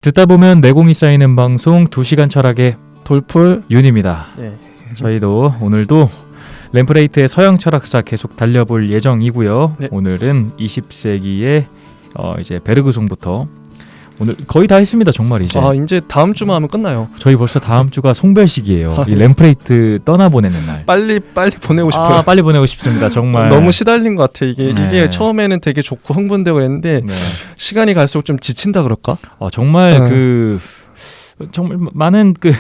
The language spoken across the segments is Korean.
듣다 보면 내공이 쌓이는 방송 2시간 철학의 돌풀 윤입니다. 네. 저희도 오늘도 램프레이트의 서양 철학사 계속 달려볼 예정이고요. 네. 오늘은 20세기의 이제 베르그송부터 오늘 거의 다 했습니다. 정말 이제. 이제 다음 주만 하면 끝나요. 저희 벌써 다음 주가 송별식이에요. 이 램프레이트 떠나보내는 날. 빨리 보내고 싶어요. 빨리 보내고 싶습니다. 정말. 너무 시달린 것 같아. 이게 네. 처음에는 되게 좋고 흥분되고 그랬는데 네. 시간이 갈수록 좀 지친다 그럴까? 정말 정말 많은 그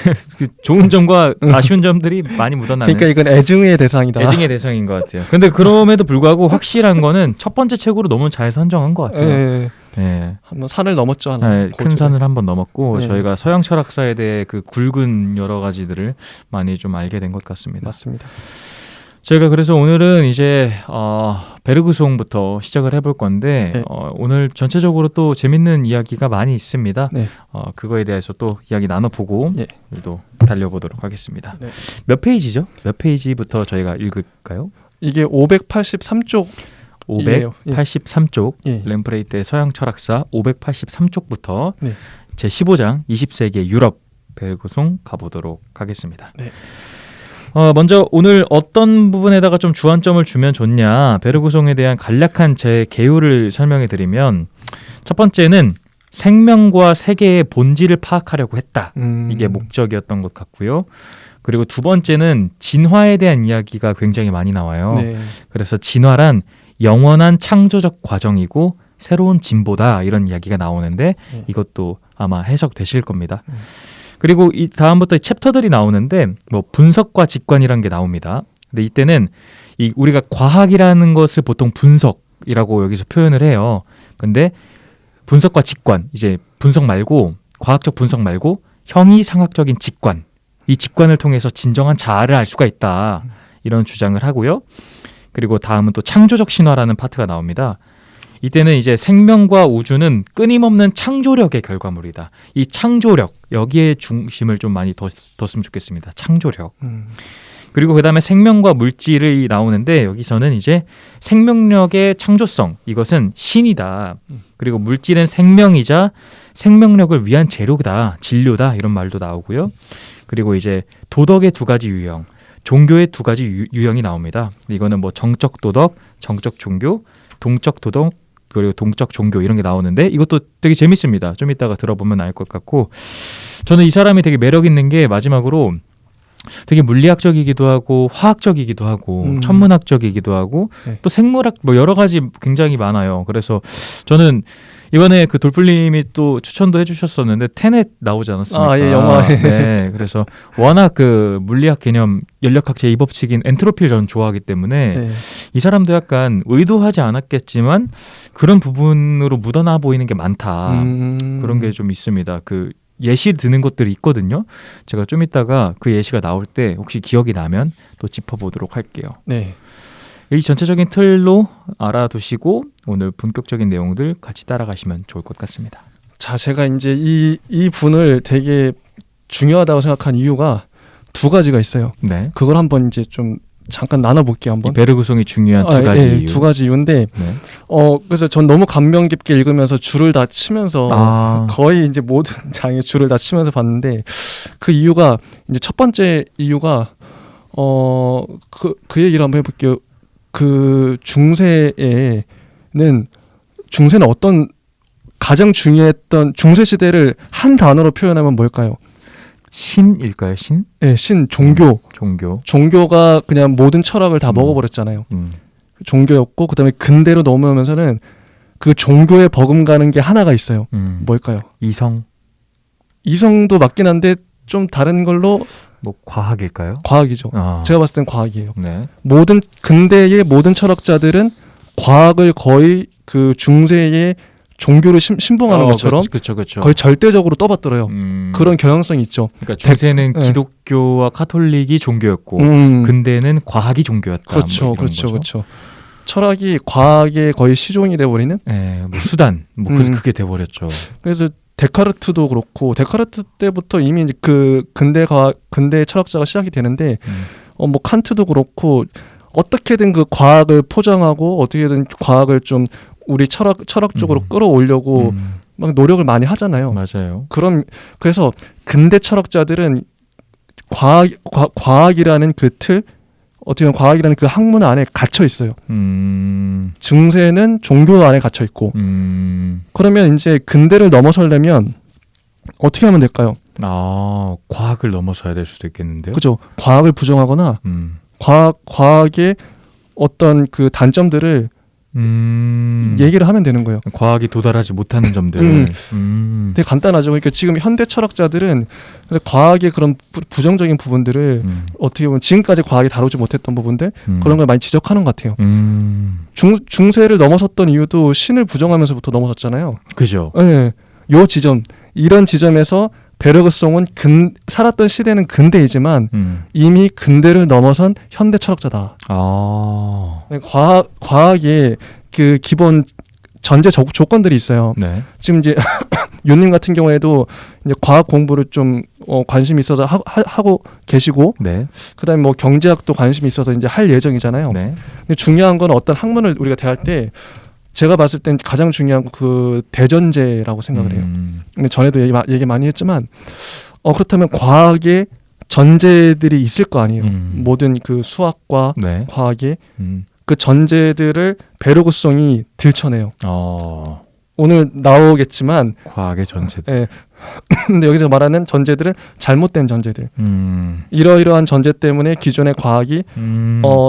좋은 점과 아쉬운 점들이 많이 묻어나는. 그러니까 이건 애증의 대상이다. 애증의 대상인 것 같아요. 근데 그럼에도 불구하고 확실한 거는 첫 번째 책으로 너무 잘 선정한 것 같아요. 네. 네. 한번 산을 넘었죠. 하나. 네, 큰 산을 한번 넘었고 네. 저희가 서양 철학사에 대해 그 굵은 여러 가지들을 많이 좀 알게 된 것 같습니다. 맞습니다. 저희가 그래서 오늘은 이제 베르그송부터 시작을 해볼 건데 네. 오늘 전체적으로 또 재밌는 이야기가 많이 있습니다. 네. 그거에 대해서 또 이야기 나눠보고 네. 또 달려보도록 하겠습니다. 네. 몇 페이지죠? 몇 페이지부터 저희가 읽을까요? 이게 583쪽 583쪽 예. 램프레이트의 서양 철학사 583쪽부터 네. 제15장 20세기의 유럽 베르그송 가보도록 하겠습니다. 네. 먼저 오늘 어떤 부분에다가 좀 주안점을 주면 좋냐, 베르그송에 대한 간략한 제 개요를 설명해 드리면, 첫 번째는 생명과 세계의 본질을 파악하려고 했다. 이게 목적이었던 것 같고요. 그리고 두 번째는 진화에 대한 이야기가 굉장히 많이 나와요. 네. 그래서 진화란 영원한 창조적 과정이고 새로운 진보다, 이런 이야기가 나오는데 이것도 아마 해석되실 겁니다. 그리고 이 다음부터 챕터들이 나오는데 뭐 분석과 직관이라는 게 나옵니다. 근데 이때는 우리가 과학이라는 것을 보통 분석이라고 여기서 표현을 해요. 근데 분석과 직관, 이제 분석 말고, 과학적 분석 말고 형이상학적인 직관, 이 직관을 통해서 진정한 자아를 알 수가 있다, 이런 주장을 하고요. 그리고 다음은 또 창조적 신화라는 파트가 나옵니다. 이때는 이제 생명과 우주는 끊임없는 창조력의 결과물이다. 이 창조력, 여기에 중심을 좀 많이 뒀으면 좋겠습니다. 창조력. 그리고 그 다음에 생명과 물질이 나오는데, 여기서는 이제 생명력의 창조성, 이것은 신이다. 그리고 물질은 생명이자 생명력을 위한 재료다, 진료다, 이런 말도 나오고요. 그리고 이제 도덕의 두 가지 유형, 종교의 두 가지 유형이 나옵니다. 이거는 뭐 정적 도덕, 정적 종교, 동적 도덕, 그리고 동적 종교, 이런 게 나오는데 이것도 되게 재밌습니다. 좀 이따가 들어보면 알 것 같고, 저는 이 사람이 되게 매력 있는 게 마지막으로 되게 물리학적이기도 하고 화학적이기도 하고 천문학적이기도 하고 네. 또 생물학, 뭐 여러 가지 굉장히 많아요. 그래서 저는 이번에 그 돌풀님이 또 추천도 해주셨었는데 테넷 나오지 않았습니까? 예, 영화. 네, 그래서 워낙 그 물리학 개념, 연력학 제2법칙인 엔트로피를 저는 좋아하기 때문에 네. 이 사람도 약간 의도하지 않았겠지만 그런 부분으로 묻어나 보이는 게 많다. 그런 게 좀 있습니다. 그 예시 드는 것들이 있거든요. 제가 좀 이따가 그 예시가 나올 때 혹시 기억이 나면 또 짚어보도록 할게요. 네. 이 전체적인 틀로 알아두시고 오늘 본격적인 내용들 같이 따라가시면 좋을 것 같습니다. 자, 제가 이제 이 분을 되게 중요하다고 생각한 이유가 두 가지가 있어요. 네. 그걸 한번 이제 좀 잠깐 나눠볼게요. 한번. 이 베르그송이 중요한 두 가지 이유. 두 가지 이유인데, 네. 그래서 전 너무 감명 깊게 읽으면서 줄을 다 치면서 거의 이제 모든 장에 줄을 다 치면서 봤는데, 그 이유가 이제 첫 번째 이유가 그 얘기를 한번 해볼게요. 그 중세는 어떤 가장 중요했던 중세 시대를 한 단어로 표현하면 뭘까요? 신일까요? 신? 네, 종교. 종교가 그냥 모든 철학을 다 먹어버렸잖아요. 종교였고, 그다음에 근대로 넘어오면서는 그 종교에 버금가는 게 하나가 있어요. 뭘까요? 이성도 맞긴 한데 좀 다른 걸로. 뭐 과학일까요? 과학이죠. 제가 봤을 땐 과학이에요. 네. 근대의 모든 철학자들은 과학을 거의 그 중세의 종교를 신봉하는 것처럼 그쵸. 거의 절대적으로 떠받들어요. 그런 경향성이 있죠. 그러니까 중세는 기독교와 카톨릭이 종교였고 근대는 과학이 종교였다. 그렇죠. 철학이 과학의 거의 시종이 돼버리는. 네, 뭐 수단, 그게 돼버렸죠. 그래서 데카르트도 그렇고, 데카르트 때부터 이미 이제 그 근대 철학자가 시작이 되는데, 뭐 칸트도 그렇고, 어떻게든 그 과학을 포장하고 어떻게든 과학을 좀 우리 철학 쪽으로 끌어오려고 막 노력을 많이 하잖아요. 맞아요. 그래서 근대 철학자들은 과학이라는 그 틀, 어떻게 보면 과학이라는 그 학문 안에 갇혀 있어요. 중세는 종교 안에 갇혀 있고. 그러면 이제 근대를 넘어서려면 어떻게 하면 될까요? 과학을 넘어서야 될 수도 있겠는데요. 그죠. 과학을 부정하거나 과학의 어떤 그 단점들을 얘기를 하면 되는 거예요. 과학이 도달하지 못하는 점들. 되게 간단하죠. 그러니까 지금 현대 철학자들은 과학의 그런 부정적인 부분들을 어떻게 보면 지금까지 과학이 다루지 못했던 부분들 그런 걸 많이 지적하는 것 같아요. 중세를 넘어섰던 이유도 신을 부정하면서부터 넘어섰잖아요. 그죠. 네, 요 지점, 이런 지점에서 베르그송은 살았던 시대는 근대이지만 이미 근대를 넘어선 현대 철학자다. 과학의 그 기본 전제 조건들이 있어요. 네. 지금 이제 윤님 같은 경우에도 이제 과학 공부를 좀 관심이 있어서 하고 계시고, 네. 그다음에 뭐 경제학도 관심이 있어서 이제 할 예정이잖아요. 네. 근데 중요한 건 어떤 학문을 우리가 대할 때 제가 봤을 땐 가장 중요한 그 대전제라고 생각을 해요. 근데 전에도 얘기 많이 했지만 그렇다면 과학의 전제들이 있을 거 아니에요. 모든 그 수학과 네. 과학의 그 전제들을 베르그송이 들춰내요. 오늘 나오겠지만 과학의 전제들. 네. 근데 여기서 말하는 전제들은 잘못된 전제들. 이러이러한 전제 때문에 기존의 과학이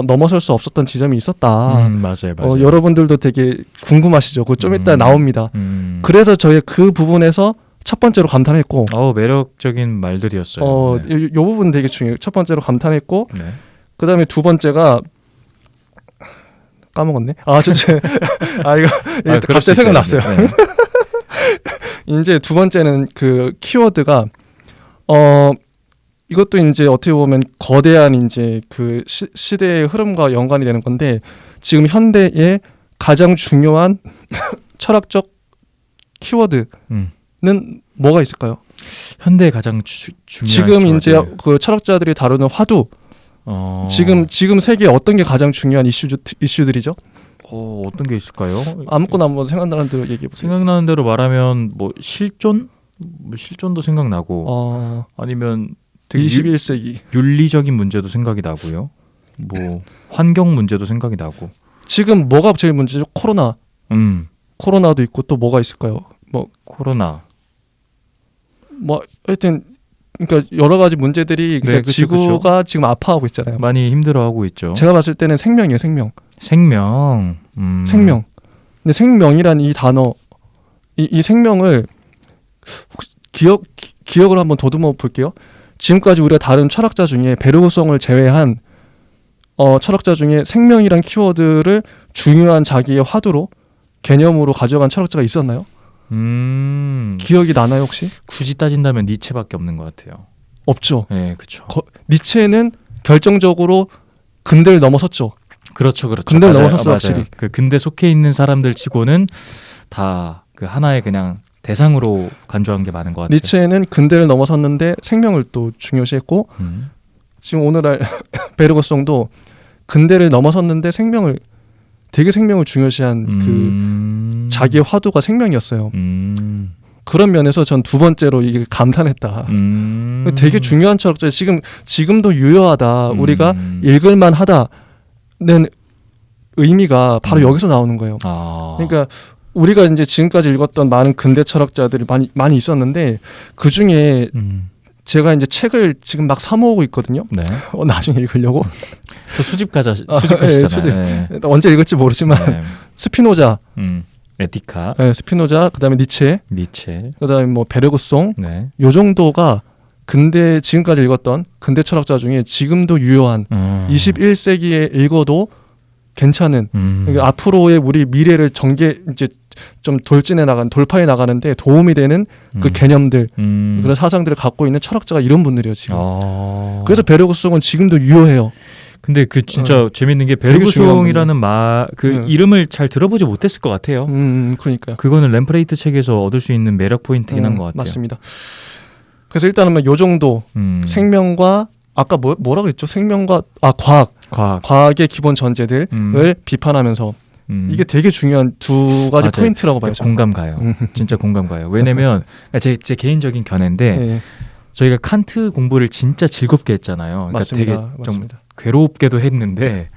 넘어설 수 없었던 지점이 있었다. 맞아요. 여러분들도 되게 궁금하시죠? 그거 좀 이따 나옵니다. 그래서 저희 그 부분에서 첫 번째로 감탄했고. 매력적인 말들이었어요. 요 부분 되게 중요해요. 첫 번째로 감탄했고, 네. 그 다음에 두 번째가 까먹었네. 이거 갑자기 생각났어요. 네. 이제 두 번째는 그 키워드가 이것도 이제 어떻게 보면 거대한 이제 그 시대의 흐름과 연관이 되는 건데, 지금 현대의 가장 중요한 철학적 키워드는 뭐가 있을까요? 현대의 가장 중요한 지금 키워드. 이제 그 철학자들이 다루는 화두. 지금 세계에 어떤 게 가장 중요한 이슈들이죠? 어떤 게 있을까요? 아무거나 한번 생각나는 대로 얘기해 보세요. 생각나는 대로 말하면 뭐 실존도 생각나고, 아니면 되게 21세기 윤리적인 문제도 생각이 나고요. 뭐 환경 문제도 생각이 나고. 지금 뭐가 제일 문제죠? 코로나도 있고 또 뭐가 있을까요? 뭐 코로나. 뭐 하여튼 그러니까 여러 가지 문제들이 그러니까 그쵸, 지구가 그쵸. 지금 아파하고 있잖아요. 많이 힘들어하고 있죠. 제가 봤을 때는 생명이에요, 생명. 생명. 근데 생명이란 이 단어, 이 생명을 기억을 한번 더듬어 볼게요. 지금까지 우리가 다른 철학자 중에 베르그송을 제외한 철학자 중에 생명이란 키워드를 중요한 자기의 화두로 개념으로 가져간 철학자가 있었나요? 기억이 나나요 혹시? 굳이 따진다면 니체밖에 없는 것 같아요. 없죠. 네, 그렇죠. 니체는 결정적으로 근대를 넘어섰죠. 그렇죠. 근대를 넘어섰어요, 확실히. 그 근대 속해 있는 사람들 치고는 다 그 하나의 그냥 대상으로 간주한 게 많은 것 같아요. 니체는 근대를 넘어섰는데 생명을 또 중요시했고, 지금 오늘날 베르그송도 근대를 넘어섰는데 생명을 중요시한 그 자기의 화두가 생명이었어요. 그런 면에서 전 두 번째로 이게 감탄했다. 되게 중요한 철학자, 지금도 유효하다. 우리가 읽을만 하다는 의미가 바로 여기서 나오는 거예요. 그러니까 우리가 이제 지금까지 읽었던 많은 근대 철학자들이 많이 있었는데, 그 중에 제가 이제 책을 지금 막 사 모으고 있거든요. 네. 나중에 읽으려고. 또 수집가시잖아요. 네. 언제 읽을지 모르지만 네. 스피노자, 에티카, 네, 스피노자, 그다음에 니체, 그다음에 뭐 베르그송, 네. 요 정도가 지금까지 읽었던 근대 철학자 중에 지금도 유효한 21세기에 읽어도 괜찮은, 그러니까 앞으로의 우리 미래를 이제 좀 돌파해 나가는데 도움이 되는 그 개념들, 그런 사상들을 갖고 있는 철학자가 이런 분들이에요 지금. 그래서 베르그송은 지금도 유효해요. 근데 그 진짜 재밌는 게 베르그송이라는 이름을 잘 들어보지 못했을 것 같아요. 그러니까요. 그거는 램프레이트 책에서 얻을 수 있는 매력 포인트긴 한 것 같아요. 맞습니다. 그래서 일단은 요 정도 생명과 아까 뭐라고 했죠? 생명과 과학의 기본 전제들을 비판하면서 이게 되게 중요한 두 가지 맞아요. 포인트라고 봐요. 저는. 공감 가요. 진짜 공감 가요. 왜냐면 제 개인적인 견해인데 네. 저희가 칸트 공부를 진짜 즐겁게 했잖아요. 그러니까 맞습니다. 되게 좀 맞습니다. 괴롭게도 했는데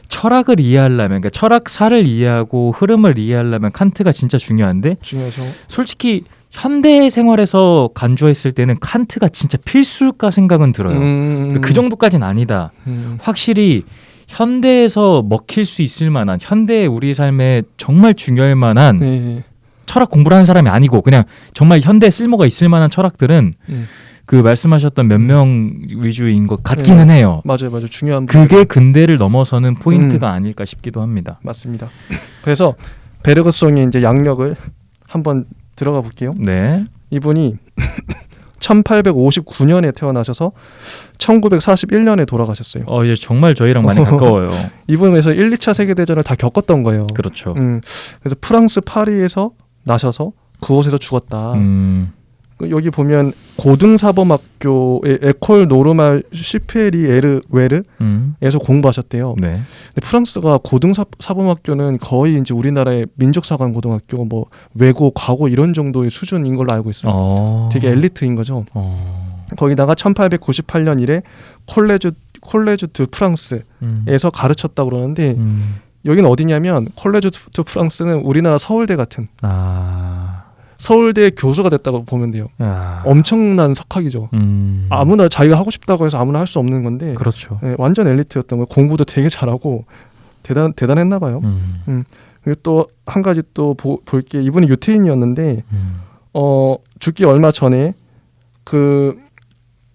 철학을 이해하려면 그러니까 철학사를 이해하고 흐름을 이해하려면 칸트가 진짜 중요한데 중요하죠. 솔직히 현대 생활에서 간주했을 때는 칸트가 진짜 필수일까 생각은 들어요. 그 정도까지는 아니다. 확실히 현대에서 먹힐 수 있을 만한 현대의 우리 삶에 정말 중요할 만한 네. 철학 공부를 하는 사람이 아니고 그냥 정말 현대에 쓸모가 있을 만한 철학들은 그 말씀하셨던 몇 명 위주인 것 같기는 해요. 맞아요. 중요한 그게 근대를 넘어서는 포인트가 아닐까 싶기도 합니다. 맞습니다. 그래서 베르그송의 이제 양력을 한번 들어가 볼게요. 네. 이분이 1859년에 태어나셔서 1941년에 돌아가셨어요. 이제 정말 저희랑 많이 가까워요. 이분은 그래서 1, 2차 세계대전을 다 겪었던 거예요. 그렇죠. 그래서 프랑스 파리에서 나셔서 그곳에서 죽었다. 여기 보면 고등사범학교의 에콜 노르말 슈페리 에르웨르에서 공부하셨대요. 네. 근데 프랑스가 고등사범학교는 거의 이제 우리나라의 민족사관 고등학교, 뭐 외고, 과고 이런 정도의 수준인 걸로 알고 있어요. 되게 엘리트인 거죠. 거기다가 1898년 이래 콜레주 드 프랑스에서 가르쳤다고 그러는데 여기는 어디냐면 콜레주 드 프랑스는 우리나라 서울대 같은 서울대 교수가 됐다고 보면 돼요. 엄청난 석학이죠. 아무나 자기가 하고 싶다고 해서 아무나 할 수 없는 건데 그렇죠. 네, 완전 엘리트였던 거예요. 공부도 되게 잘하고 대단했나 봐요. 그리고 또 한 가지 또 볼 게 이분이 유태인이었는데 죽기 얼마 전에 그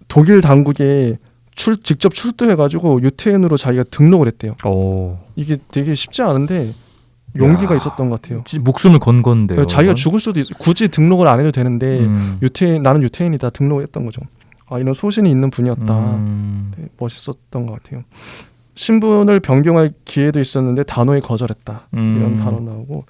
독일 당국에 직접 출두해가지고 유태인으로 자기가 등록을 했대요. 이게 되게 쉽지 않은데 용기가 있었던 것 같아요. 목숨을 건 건데요. 자기가 죽을 수도 굳이 등록을 안 해도 되는데 나는 유태인이다 등록을 했던 거죠. 이런 소신이 있는 분이었다. 네, 멋있었던 것 같아요. 신분을 변경할 기회도 있었는데 단호히 거절했다. 이런 단어 나오고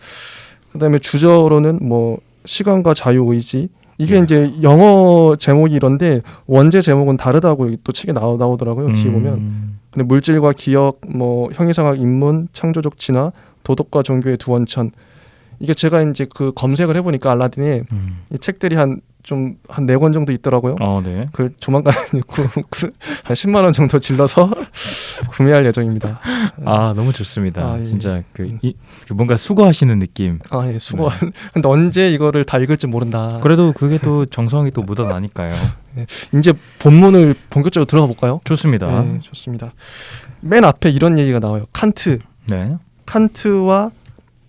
그다음에 주저로는 뭐 시간과 자유의지 이게 이제 영어 제목이 이런데 원제 제목은 다르다고 또 책에 나오더라고요. 뒤에 보면. 근데 물질과 기억, 뭐 형이상학 인문, 창조적 진화, 도덕과 종교의 두 원천. 이게 제가 이제 그 검색을 해보니까 알라딘에 이 책들이 한 4권 정도 있더라고요. 네. 그 조만간 한 10만 원 정도 질러서 구매할 예정입니다. 너무 좋습니다. 예. 진짜 그 뭔가 수고하시는 느낌. 예, 수고. 네. 근데 언제 이거를 다 읽을지 모른다. 그래도 그게 또 정성이 또 묻어나니까요. 네. 이제 본문을 본격적으로 들어가 볼까요? 좋습니다. 네, 좋습니다. 맨 앞에 이런 얘기가 나와요. 칸트. 네. 칸트와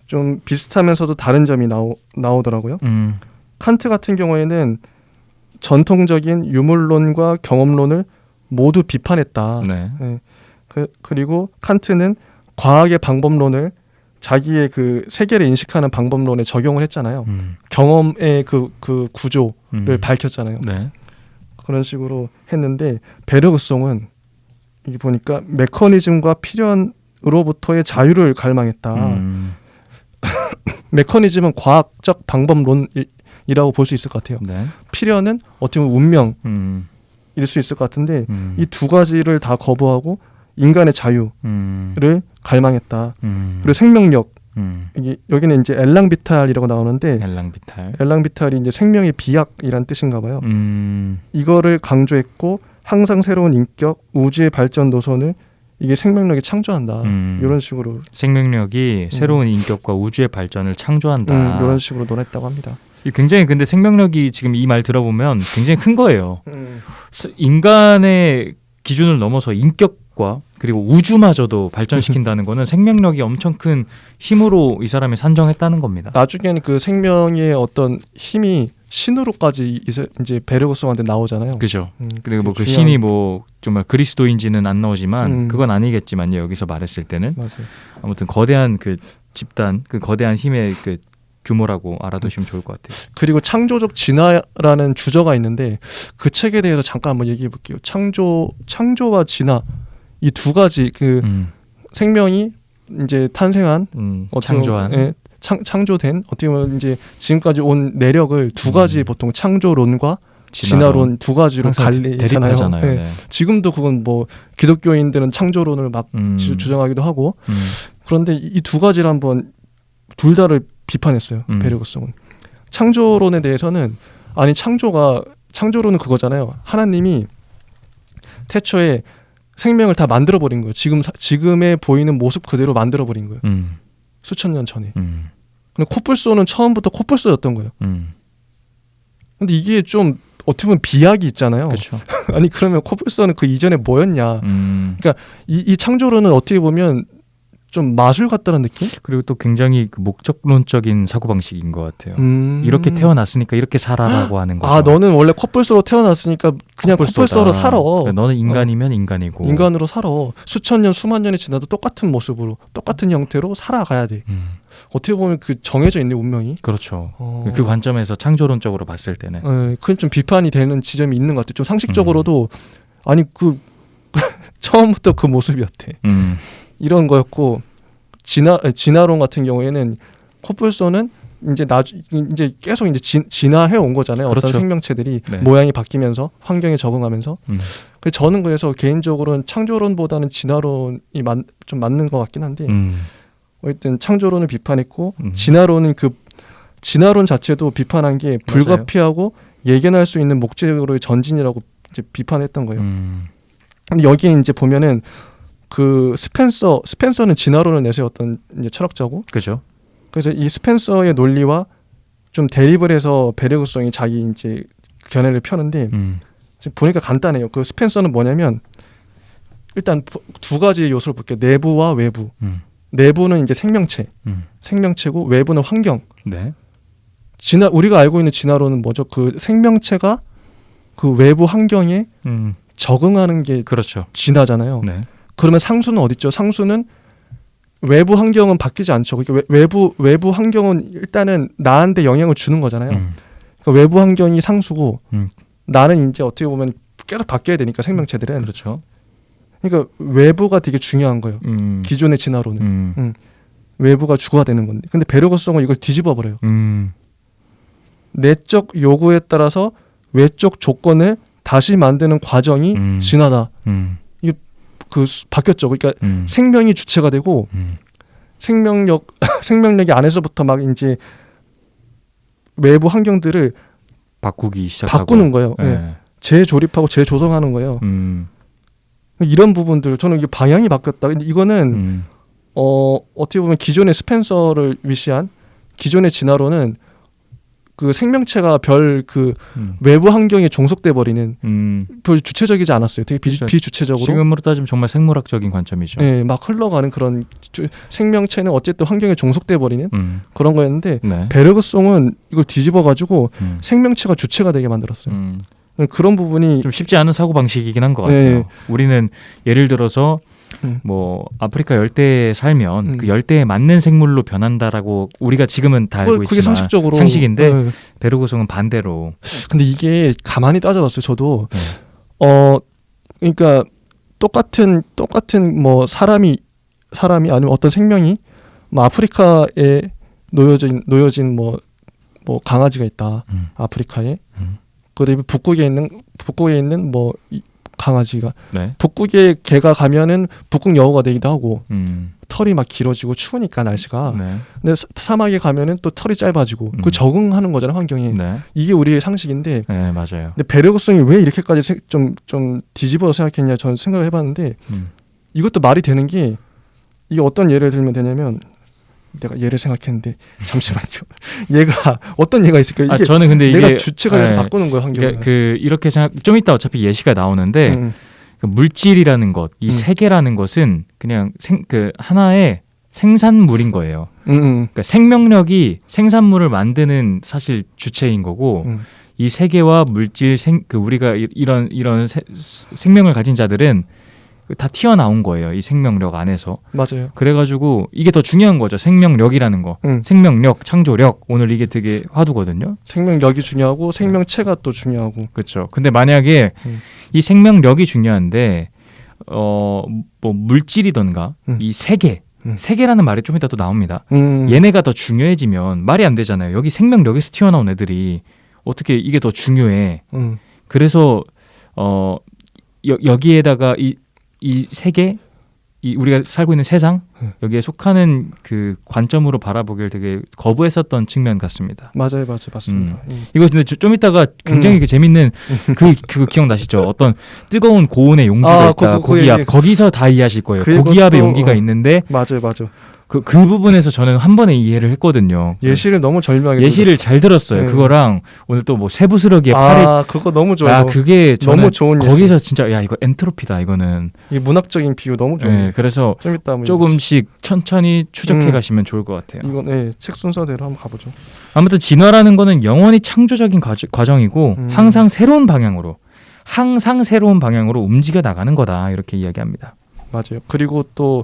좀 비슷하면서도 다른 점이 나오더라고요. 칸트 같은 경우에는 전통적인 유물론과 경험론을 모두 비판했다. 네. 네. 그리고 칸트는 과학의 방법론을 자기의 그 세계를 인식하는 방법론에 적용을 했잖아요. 경험의 그 구조를 밝혔잖아요. 네. 그런 식으로 했는데 베르그송은 이게 보니까 메커니즘과 필연으로부터의 자유를 갈망했다. 메커니즘은 과학적 방법론이라고 볼 수 있을 것 같아요. 네. 필연은 어떻게 보면 운명일 수 있을 것 같은데 이 두 가지를 다 거부하고 인간의 자유를 갈망했다. 그리고 생명력. 여기는 이제 엘랑비탈이라고 나오는데 엘랑비탈이 이제 생명의 비약이란 뜻인가 봐요. 이거를 강조했고 항상 새로운 인격, 우주의 발전 노선을 이게 생명력이 창조한다. 이런 식으로 생명력이 새로운 인격과 우주의 발전을 창조한다. 이런 식으로 논했다고 합니다. 굉장히 근데 생명력이 지금 이 말 들어보면 굉장히 큰 거예요. 인간의 기준을 넘어서 인격과 그리고 우주마저도 발전시킨다는 거는 생명력이 엄청 큰 힘으로 이 사람이 산정했다는 겁니다. 나중에는 그 생명의 어떤 힘이 신으로까지 이제 베르그송한테 나오잖아요. 그죠. 그리고 뭐 그 신이 뭐 정말 그리스도인지는 안 나오지만 그건 아니겠지만요. 여기서 말했을 때는 맞아요. 아무튼 거대한 그 집단, 그 거대한 힘의 그 규모라고 알아두시면 좋을 것 같아요. 그리고 창조적 진화라는 주저가 있는데 그 책에 대해서 잠깐 한번 얘기해 볼게요. 창조와 진화 이 두 가지 그 생명이 이제 탄생한 창조한 창조된 어떻게 보면 이제 지금까지 온 내력을 두 가지 보통 창조론과 진화론 두 가지로 갈리잖아요. 네. 네. 지금도 그건 뭐 기독교인들은 창조론을 막 주장하기도 하고 그런데 이 두 가지를 한번 둘 다를 비판했어요. 베르그송은. 창조론에 대해서는 아니 창조론은 그거잖아요. 하나님이 태초에 생명을 다 만들어 버린 거예요. 지금에 보이는 모습 그대로 만들어 버린 거예요. 수천 년 전에. 근데 코뿔소는 처음부터 코뿔소였던 거예요. 근데 이게 좀 어떻게 보면 비약이 있잖아요. 그렇죠. 아니 그러면 코뿔소는 그 이전에 뭐였냐. 그러니까 이 창조론은 어떻게 보면 좀 마술 같다는 느낌? 그리고 또 굉장히 그 목적론적인 사고방식인 것 같아요. 이렇게 태어났으니까 이렇게 살아라고 하는 거죠. 아 너는 원래 코뿔소로 태어났으니까 그냥 코뿔소로 살아. 그러니까 너는 인간이면 인간이고. 인간으로 살아. 수천 년 수만 년이 지나도 똑같은 모습으로 똑같은 형태로 살아가야 돼. 어떻게 보면 그 정해져 있는 운명이. 그렇죠. 그 관점에서 창조론적으로 봤을 때는. 그건 좀 비판이 되는 지점이 있는 것 같아요. 좀 상식적으로도 아니 그 처음부터 그 모습이었대. 이런 거였고 진화론 같은 경우에는 코뿔소는 이제 계속 이제 진화해 온 거잖아요. 그렇죠. 어떤 생명체들이 네. 모양이 바뀌면서 환경에 적응하면서. 그래서 저는 그래서 개인적으로는 창조론보다는 진화론이 좀 맞는 것 같긴 한데 어쨌든 창조론을 비판했고 진화론은 그 진화론 자체도 비판한 게 불가피하고 예견할 수 있는 목적으로의 전진이라고 이제 비판했던 거예요. 근데 여기에 이제 보면은 그 스펜서는 진화론을 내세웠던 이제 철학자고, 그죠? 그래서 이 스펜서의 논리와 좀 대립을 해서 베르그송이 자기 이제 견해를 펴는데 지금 보니까 간단해요. 그 스펜서는 뭐냐면 일단 두 가지 요소를 볼게요. 내부와 외부. 내부는 이제 생명체고 외부는 환경. 네. 우리가 알고 있는 진화론은 뭐죠? 그 생명체가 그 외부 환경에 적응하는 게 그렇죠. 진화잖아요. 네. 그러면 상수는 어디 있죠? 상수는 외부 환경은 바뀌지 않죠. 그러니까 외부 환경은 일단은 나한테 영향을 주는 거잖아요. 그러니까 외부 환경이 상수고 나는 이제 어떻게 보면 계속 바뀌어야 되니까 생명체들은. 그렇죠. 그러니까 외부가 되게 중요한 거예요. 기존의 진화론은. 외부가 주가 되는 건데. 근데 베르그송은 이걸 뒤집어 버려요. 내적 요구에 따라서 외적 조건을 다시 만드는 과정이 진화다. 이게 바뀌었죠. 그러니까 생명이 주체가 되고 생명력이 안에서부터 막 이제 외부 환경들을 바꾸기 시작하고 바꾸는 거예요. 네. 네. 재조립하고 재조성하는 거예요. 이런 부분들 저는 이게 방향이 바뀌었다. 근데 이거는 어떻게 보면 기존의 스펜서를 위시한 기존의 진화론은 그 생명체가 별 그 외부 환경에 종속돼 버리는 별 주체적이지 않았어요. 되게 비주체적으로. 지금으로 따지면 정말 생물학적인 관점이죠. 네, 막 흘러가는 그런 생명체는 어쨌든 환경에 종속돼 버리는 그런 거였는데 네. 베르그송은 이걸 뒤집어 가지고 생명체가 주체가 되게 만들었어요. 그런 부분이 좀 쉽지 않은 사고 방식이긴 한 것 같아요. 네. 우리는 예를 들어서 뭐 아프리카 열대에 살면 그 열대에 맞는 생물로 변한다라고 우리가 지금은 다 알고 그게 있지만 상식적으로 상식인데 네. 베르그송은 반대로. 근데 이게 가만히 따져봤어요. 저도 그러니까 똑같은 뭐 사람이 아니면 어떤 생명이 뭐 아프리카에 놓여진 뭐 강아지가 있다. 아프리카에. 그리고 북극에 있는 뭐 강아지가 네. 북극에 개가 가면은 북극 여우가 되기도 하고 털이 막 길어지고 추우니까 날씨가. 네. 근데 사막에 가면은 또 털이 짧아지고 그 적응하는 거잖아요 환경에. 네. 이게 우리의 상식인데. 네, 맞아요. 근데 베르그송이 왜 이렇게까지 좀 뒤집어서 생각했냐 저는 생각을 해봤는데 이것도 말이 되는 게 이게 어떤 예를 들면 되냐면. 내가 예를 생각했는데 잠시만요. 얘가 어떤 예가 있을까요? 이게 저는 근데 내가 이게 주체가 돼서 바꾸는 거예요 환경을. 이렇게 좀 이따 어차피 예시가 나오는데 그 물질이라는 것, 이 세계라는 것은 그냥 그 하나의 생산물인 거예요. 그러니까 생명력이 생산물을 만드는 사실 주체인 거고 이 세계와 물질 그 우리가 이런 생명을 가진 자들은 다 튀어나온 거예요. 이 생명력 안에서. 맞아요. 그래가지고 이게 더 중요한 거죠. 생명력이라는 거. 생명력, 창조력. 오늘 이게 되게 화두거든요. 생명력이 중요하고 생명체가 또 중요하고. 그렇죠. 근데 만약에 이 생명력이 중요한데 뭐 물질이던가 이 세계라는 말이 좀 이따 또 나옵니다. 얘네가 더 중요해지면 말이 안 되잖아요. 여기 생명력에서 튀어나온 애들이 어떻게 이게 더 중요해. 그래서 여기에다가 이 세계 우리가 살고 있는 세상 네. 여기에 속하는 그 관점으로 바라보길 되게 거부했었던 측면 같습니다. 맞아요, 맞습니다. 이거 근데 좀 이따가 굉장히 그 재밌는 그 기억나시죠? 어떤 뜨거운 고온의 용기가 있다. 고기압 거기서 다 이해하실 거예요. 고기압의 용기가 있는데 맞아요. 그 부분에서 저는 한 번에 이해를 했거든요. 예시를 너무 절묘하게 예시를 잘 들었어요. 네. 그거랑 오늘 또 뭐 세부스러기의 팔에 그거 너무 좋아요. 그게 저는 너무 좋은 거기서 예시. 진짜 야 이거 엔트로피다 이거는. 이 문학적인 비유 너무 좋아요. 네, 그래서 좀 이따 조금씩 천천히 추적해 가시면 좋을 것 같아요. 이건 책 순서대로 한번 가보죠. 아무튼 진화라는 거는 영원히 창조적인 과정이고 항상 새로운 방향으로 움직여 나가는 거다 이렇게 이야기합니다. 맞아요. 그리고 또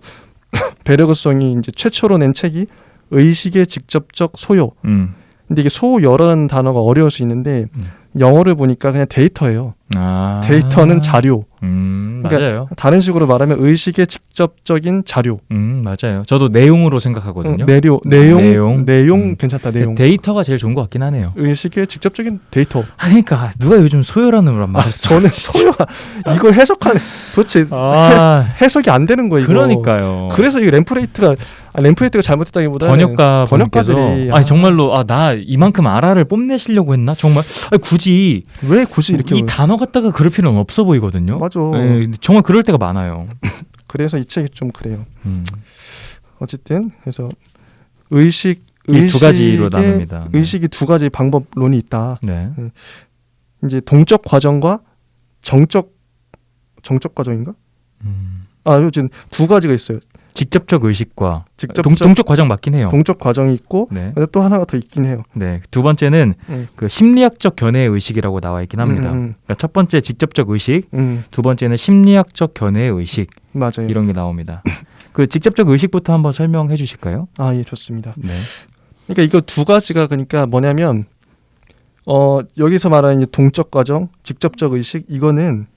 베르그송이 이제 최초로 낸 책이 의식의 직접적 소요. 근데 이게 소요라는 단어가 어려울 수 있는데 영어를 보니까 그냥 데이터예요. 데이터는 자료. 그러니까 맞아요. 다른 식으로 말하면 의식의 직접적인 자료. 맞아요. 저도 내용으로 생각하거든요. 내용 괜찮다. 내용. 데이터가 제일 좋은 것 같긴 하네요. 의식의 직접적인 데이터. 그러니까 누가 요즘 소요라는 말 말했어. 저는 소요 이걸 해석하는 도대체 해석이 안 되는 거예요. 그러니까요. 그래서 이 램프레이트가 잘못했다기보다는 번역가들이 정말로 나 이만큼 알아를 뽐내시려고 했나 정말 굳이 왜 이렇게 이 단어 갖다가 그럴 필요는 없어 보이거든요. 맞아. 네, 정말 그럴 때가 많아요. 그래서 이 책이 좀 그래요. 어쨌든 그래서 의식이 두 가지로 나눕니다. 의식이 두 가지 방법론이 있다. 네. 이제 동적 과정과 정적 과정인가? 요즘 두 가지가 있어요. 직접적 의식과 동적 과정 맞긴 해요. 동적 과정이 있고 또 하나가 더 있긴 해요. 네, 두 번째는 그 심리학적 견해 의식이라고 나와 있긴 합니다. 그러니까 첫 번째 직접적 의식, 두 번째는 심리학적 견해 의식. 맞아요. 이런 게 나옵니다. 그 직접적 의식부터 한번 설명해 주실까요? 예, 좋습니다. 네. 그러니까 이거 두 가지가 그러니까 뭐냐면 여기서 말하는 이제 동적 과정, 직접적 의식 이거는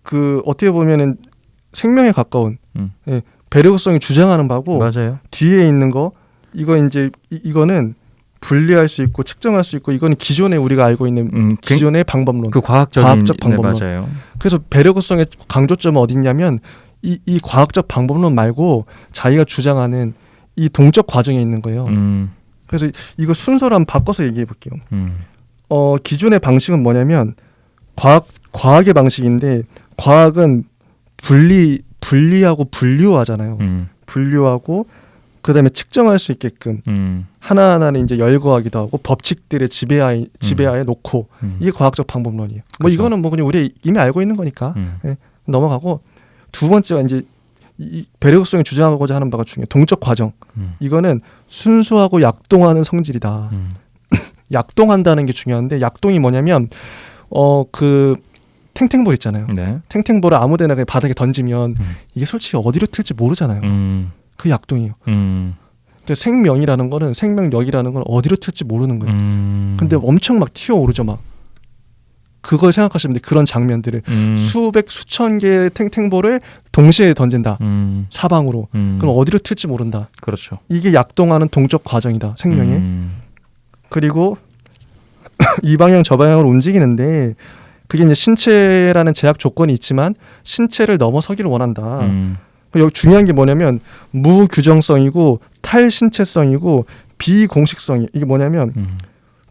그 어떻게 보면은 생명에 가까운 베르그송이 주장하는 바고 맞아요. 뒤에 있는 거 이거는 분리할 수 있고 측정할 수 있고 이거는 기존에 우리가 알고 있는 기존의 방법론, 그 과학적 방법론. 네, 맞아요. 그래서 베르그송의 강조점은 어디 있냐면 이 과학적 방법론 말고 자기가 주장하는 이 동적 과정에 있는 거예요. 그래서 이거 순서를 한번 바꿔서 얘기해 볼게요. 기존의 방식은 뭐냐면 과학의 방식인데 과학은 분리하고 분류하잖아요. 분류하고 그다음에 측정할 수 있게끔 하나하나를 이제 열거하기도 하고 법칙들의 지배하에 놓고 이게 과학적 방법론이에요. 그렇죠. 이거는 그냥 우리 이미 알고 있는 거니까 넘어가고 두 번째가 이제 이 베르그송이 주장하고자 하는 바가 중요해요. 동적 과정. 이거는 순수하고 약동하는 성질이다. 약동한다는 게 중요한데 약동이 뭐냐면 그 탱탱볼 있잖아요. 네. 탱탱볼을 아무데나 그냥 바닥에 던지면 이게 솔직히 어디로 튈지 모르잖아요. 그 약동이에요. 근데 생명이라는 거는 생명력이라는 건 어디로 튈지 모르는 거예요. 근데 엄청 막 튀어오르죠 막. 그걸 생각하시면 돼. 그런 장면들을 수백 수천 개의 탱탱볼을 동시에 던진다. 사방으로. 그럼 어디로 튈지 모른다. 그렇죠. 이게 약동하는 동적 과정이다. 생명에. 그리고 이 방향 저 방향으로 움직이는데 그게 이제 신체라는 제약 조건이 있지만 신체를 넘어서기를 원한다. 여기 중요한 게 뭐냐면 무규정성이고 탈신체성이고 비공식성이 이게 뭐냐면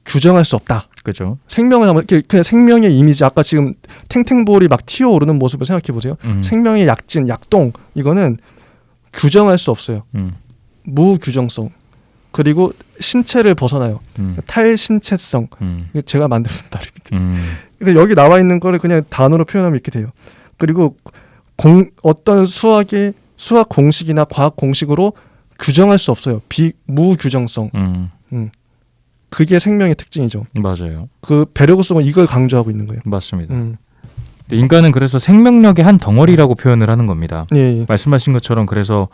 규정할 수 없다. 그죠. 생명을 한번 그냥 생명의 이미지 아까 지금 탱탱볼이 막 튀어오르는 모습을 생각해 보세요. 생명의 약진, 약동 이거는 규정할 수 없어요. 무규정성 그리고 신체를 벗어나요. 탈신체성 제가 만든 말입니다. 그러니까 여기 나와 있는 거를 그냥 단어로 표현하면 이렇게 돼요. 그리고 어떤 수학 공식이나 과학 공식으로 규정할 수 없어요. 무규정성. 그게 생명의 특징이죠. 맞아요. 그 베르그송은 이걸 강조하고 있는 거예요. 맞습니다. 인간은 그래서 생명력의 한 덩어리라고 표현을 하는 겁니다. 예. 말씀하신 것처럼 그래서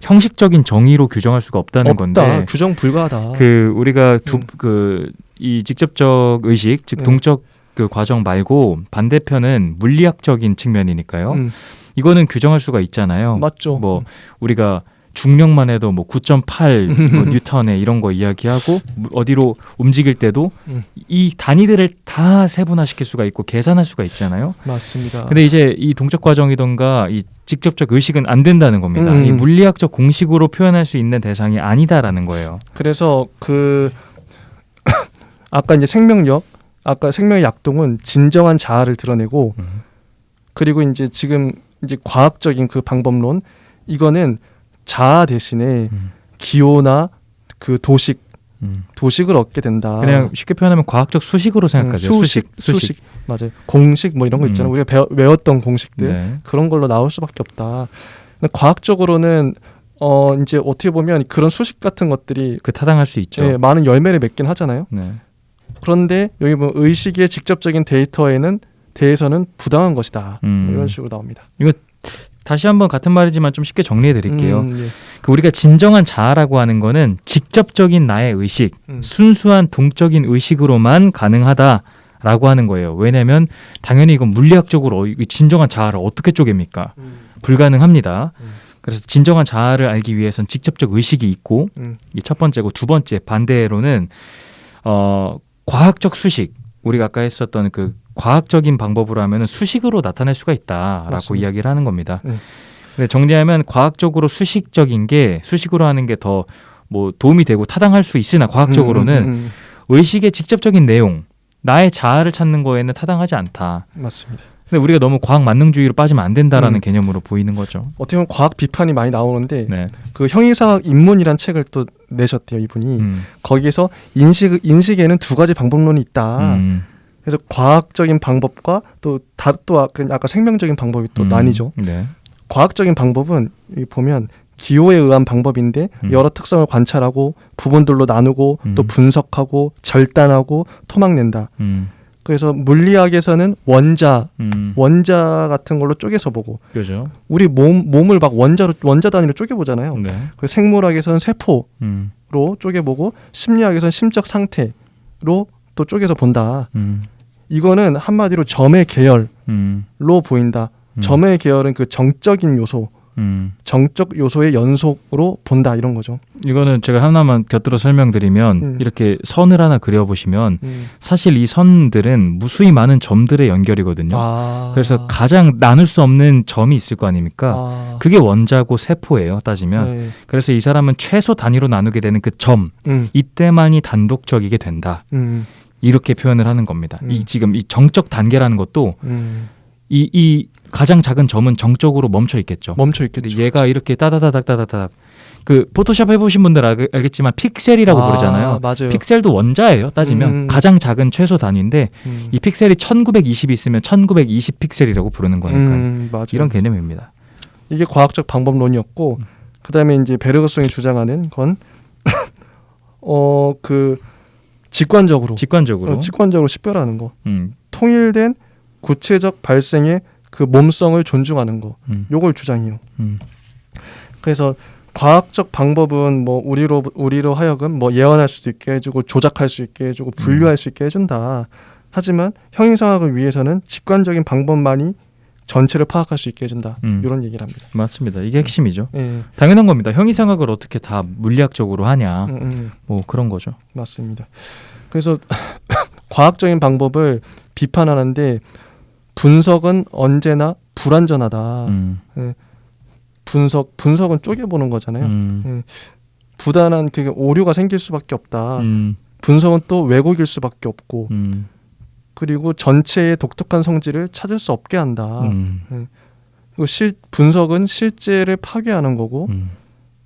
형식적인 정의로 규정할 수가 없다는 건데 규정 불가하다. 그 우리가 이 직접적 의식 즉 동적 그 과정 말고 반대편은 물리학적인 측면이니까요. 이거는 규정할 수가 있잖아요. 맞죠. 뭐 우리가 중력만 해도 뭐 9.8 뭐 뉴턴에 이런 거 이야기하고 어디로 움직일 때도 이 단위들을 다 세분화시킬 수가 있고 계산할 수가 있잖아요. 맞습니다. 근데 이제 이 동적 과정이던가 이 직접적 의식은 안 된다는 겁니다. 이 물리학적 공식으로 표현할 수 있는 대상이 아니다라는 거예요. 그래서 그 아까 이제 생명력, 아까 생명의 약동은 진정한 자아를 드러내고 그리고 이제 지금 이제 과학적인 그 방법론 이거는 자아 대신에 기호나 그 도식을 얻게 된다. 그냥 쉽게 표현하면 과학적 수식으로 생각하죠. 수식. 맞아요. 공식 뭐 이런 거 있잖아요. 우리가 외웠던 공식들 네. 그런 걸로 나올 수밖에 없다. 근데 과학적으로는 이제 어떻게 보면 그런 수식 같은 것들이 그 타당할 수 있죠. 네, 많은 열매를 맺긴 하잖아요. 네. 그런데 여기 뭐 의식의 직접적인 데이터에는 대해서는 부당한 것이다. 뭐 이런 식으로 나옵니다. 이거 다시 한번 같은 말이지만 좀 쉽게 정리해 드릴게요. 예. 그 우리가 진정한 자아라고 하는 거는 직접적인 나의 의식, 순수한 동적인 의식으로만 가능하다라고 하는 거예요. 왜냐하면 당연히 이건 물리학적으로 진정한 자아를 어떻게 쪼갭니까? 불가능합니다. 그래서 진정한 자아를 알기 위해선 직접적 의식이 있고 이게 첫 번째고 두 번째 반대로는 과학적 수식, 우리가 아까 했었던 그 과학적인 방법으로 하면 수식으로 나타낼 수가 있다라고 맞습니다. 이야기를 하는 겁니다. 근데 정리하면 과학적으로 수식적인 게 수식으로 하는 게 더 뭐 도움이 되고 타당할 수 있으나 과학적으로는 의식의 직접적인 내용, 나의 자아를 찾는 거에는 타당하지 않다. 맞습니다. 근데 우리가 너무 과학 만능주의로 빠지면 안 된다라는 개념으로 보이는 거죠. 어떻게 보면 과학 비판이 많이 나오는데 네. 그 형이상학 입문이란 책을 또 내셨대요, 이분이. 거기에서 인식에는 두 가지 방법론이 있다. 그래서 과학적인 방법과 또 아까 생명적인 방법이 또 나뉘죠. 네. 과학적인 방법은 여기 보면 기호에 의한 방법인데 여러 특성을 관찰하고 부분들로 나누고 또 분석하고 절단하고 토막낸다. 그래서 물리학에서는 원자 같은 걸로 쪼개서 보고, 그죠. 우리 몸을 막 원자 단위로 쪼개보잖아요. 네. 그리고 생물학에서는 세포로 쪼개보고, 심리학에서는 심적 상태로 또 쪼개서 본다. 이거는 한마디로 점의 계열로 보인다. 점의 계열은 그 정적인 요소, 정적 요소의 연속으로 본다, 이런 거죠. 이거는 제가 하나만 곁들여 설명드리면 이렇게 선을 하나 그려보시면 사실 이 선들은 무수히 많은 점들의 연결이거든요. 그래서 가장 나눌 수 없는 점이 있을 거 아닙니까? 그게 원자고 세포예요, 따지면. 네. 그래서 이 사람은 최소 단위로 나누게 되는 그 점, 이때만이 단독적이게 된다. 이렇게 표현을 하는 겁니다. 지금 이 정적 단계라는 것도 이 가장 작은 점은 정적으로 멈춰 있겠죠. 멈춰 있겠죠. 근데 얘가 이렇게 따다다닥 그 포토샵 해보신 분들 알겠지만 픽셀이라고 부르잖아요. 맞아요. 픽셀도 원자예요. 따지면 가장 작은 최소 단위인데 이 픽셀이 1920이 있으면 1920 픽셀이라고 부르는 거니까 맞아요. 이런 개념입니다. 이게 과학적 방법론이었고, 그다음에 이제 베르그송이 주장하는 건 그 직관적으로 식별하는 거, 통일된 구체적 발생의 그 몸성을 존중하는 거, 요걸 주장해요. 그래서 과학적 방법은 뭐 우리로 하여금 뭐 예언할 수도 있게 해주고 조작할 수 있게 해주고 분류할 수 있게 해준다. 하지만 형이상학을 위해서는 직관적인 방법만이 전체를 파악할 수 있게 해준다. 이런 얘기를 합니다. 맞습니다. 이게 핵심이죠. 예. 당연한 겁니다. 형이상학을 어떻게 다 물리학적으로 하냐. 뭐 그런 거죠. 맞습니다. 그래서 과학적인 방법을 비판하는데 분석은 언제나 불완전하다. 예. 분석은 쪼개보는 거잖아요. 예. 부단한 그 오류가 생길 수밖에 없다. 분석은 또 왜곡일 수밖에 없고, 그리고 전체의 독특한 성질을 찾을 수 없게 한다. 예. 그리고 분석은 실제를 파괴하는 거고,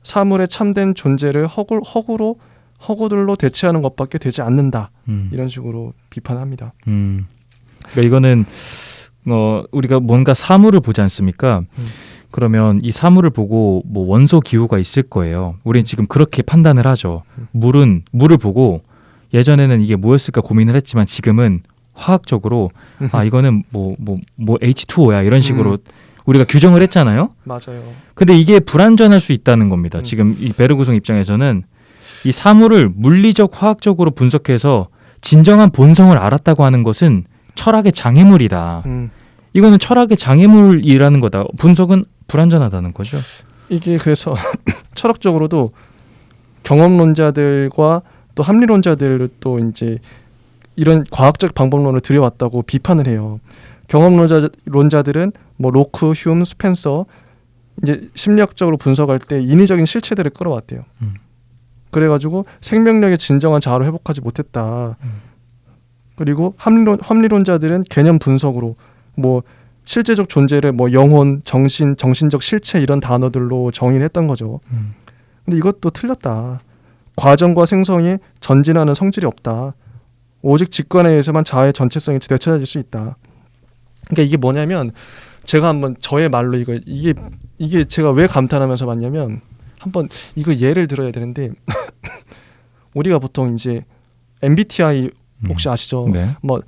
사물의 참된 존재를 허구들로 대체하는 것밖에 되지 않는다. 이런 식으로 비판합니다. 그러니까 이거는 우리가 뭔가 사물을 보지 않습니까? 그러면 이 사물을 보고 뭐 원소 기호가 있을 거예요. 우리는 지금 그렇게 판단을 하죠. 물을 보고 예전에는 이게 뭐였을까 고민을 했지만 지금은 화학적으로 이거는 뭐 H2O야 이런 식으로 우리가 규정을 했잖아요. 맞아요. 근데 이게 불완전할 수 있다는 겁니다. 지금 이 베르그송 입장에서는 이 사물을 물리적 화학적으로 분석해서 진정한 본성을 알았다고 하는 것은 철학의 장애물이다. 이거는 철학의 장애물이라는 거다. 분석은 불완전하다는 거죠. 이게 그래서 철학적으로도 경험론자들과 또 합리론자들을 또 이제 이런 과학적 방법론을 들여왔다고 비판을 해요. 경험론자들은 뭐 로크, 휴움, 스펜서 이제 심리학적으로 분석할 때 인위적인 실체들을 끌어왔대요. 그래가지고 생명력의 진정한 자아를 회복하지 못했다. 그리고 합리론자들은 개념 분석으로 뭐 실제적 존재를 뭐 영혼, 정신, 정신적 실체 이런 단어들로 정의했던 거죠. 근데 이것도 틀렸다. 과정과 생성에 전진하는 성질이 없다. 오직 직관에 의해서만 자아의 전체성이 되찾아질 수 있다. 그러니까 이게 뭐냐면 제가 한번 저의 말로 이게 제가 왜 감탄하면서 봤냐면 한번 이거 예를 들어야 되는데 우리가 보통 이제 MBTI 혹시 아시죠? 네. 뭐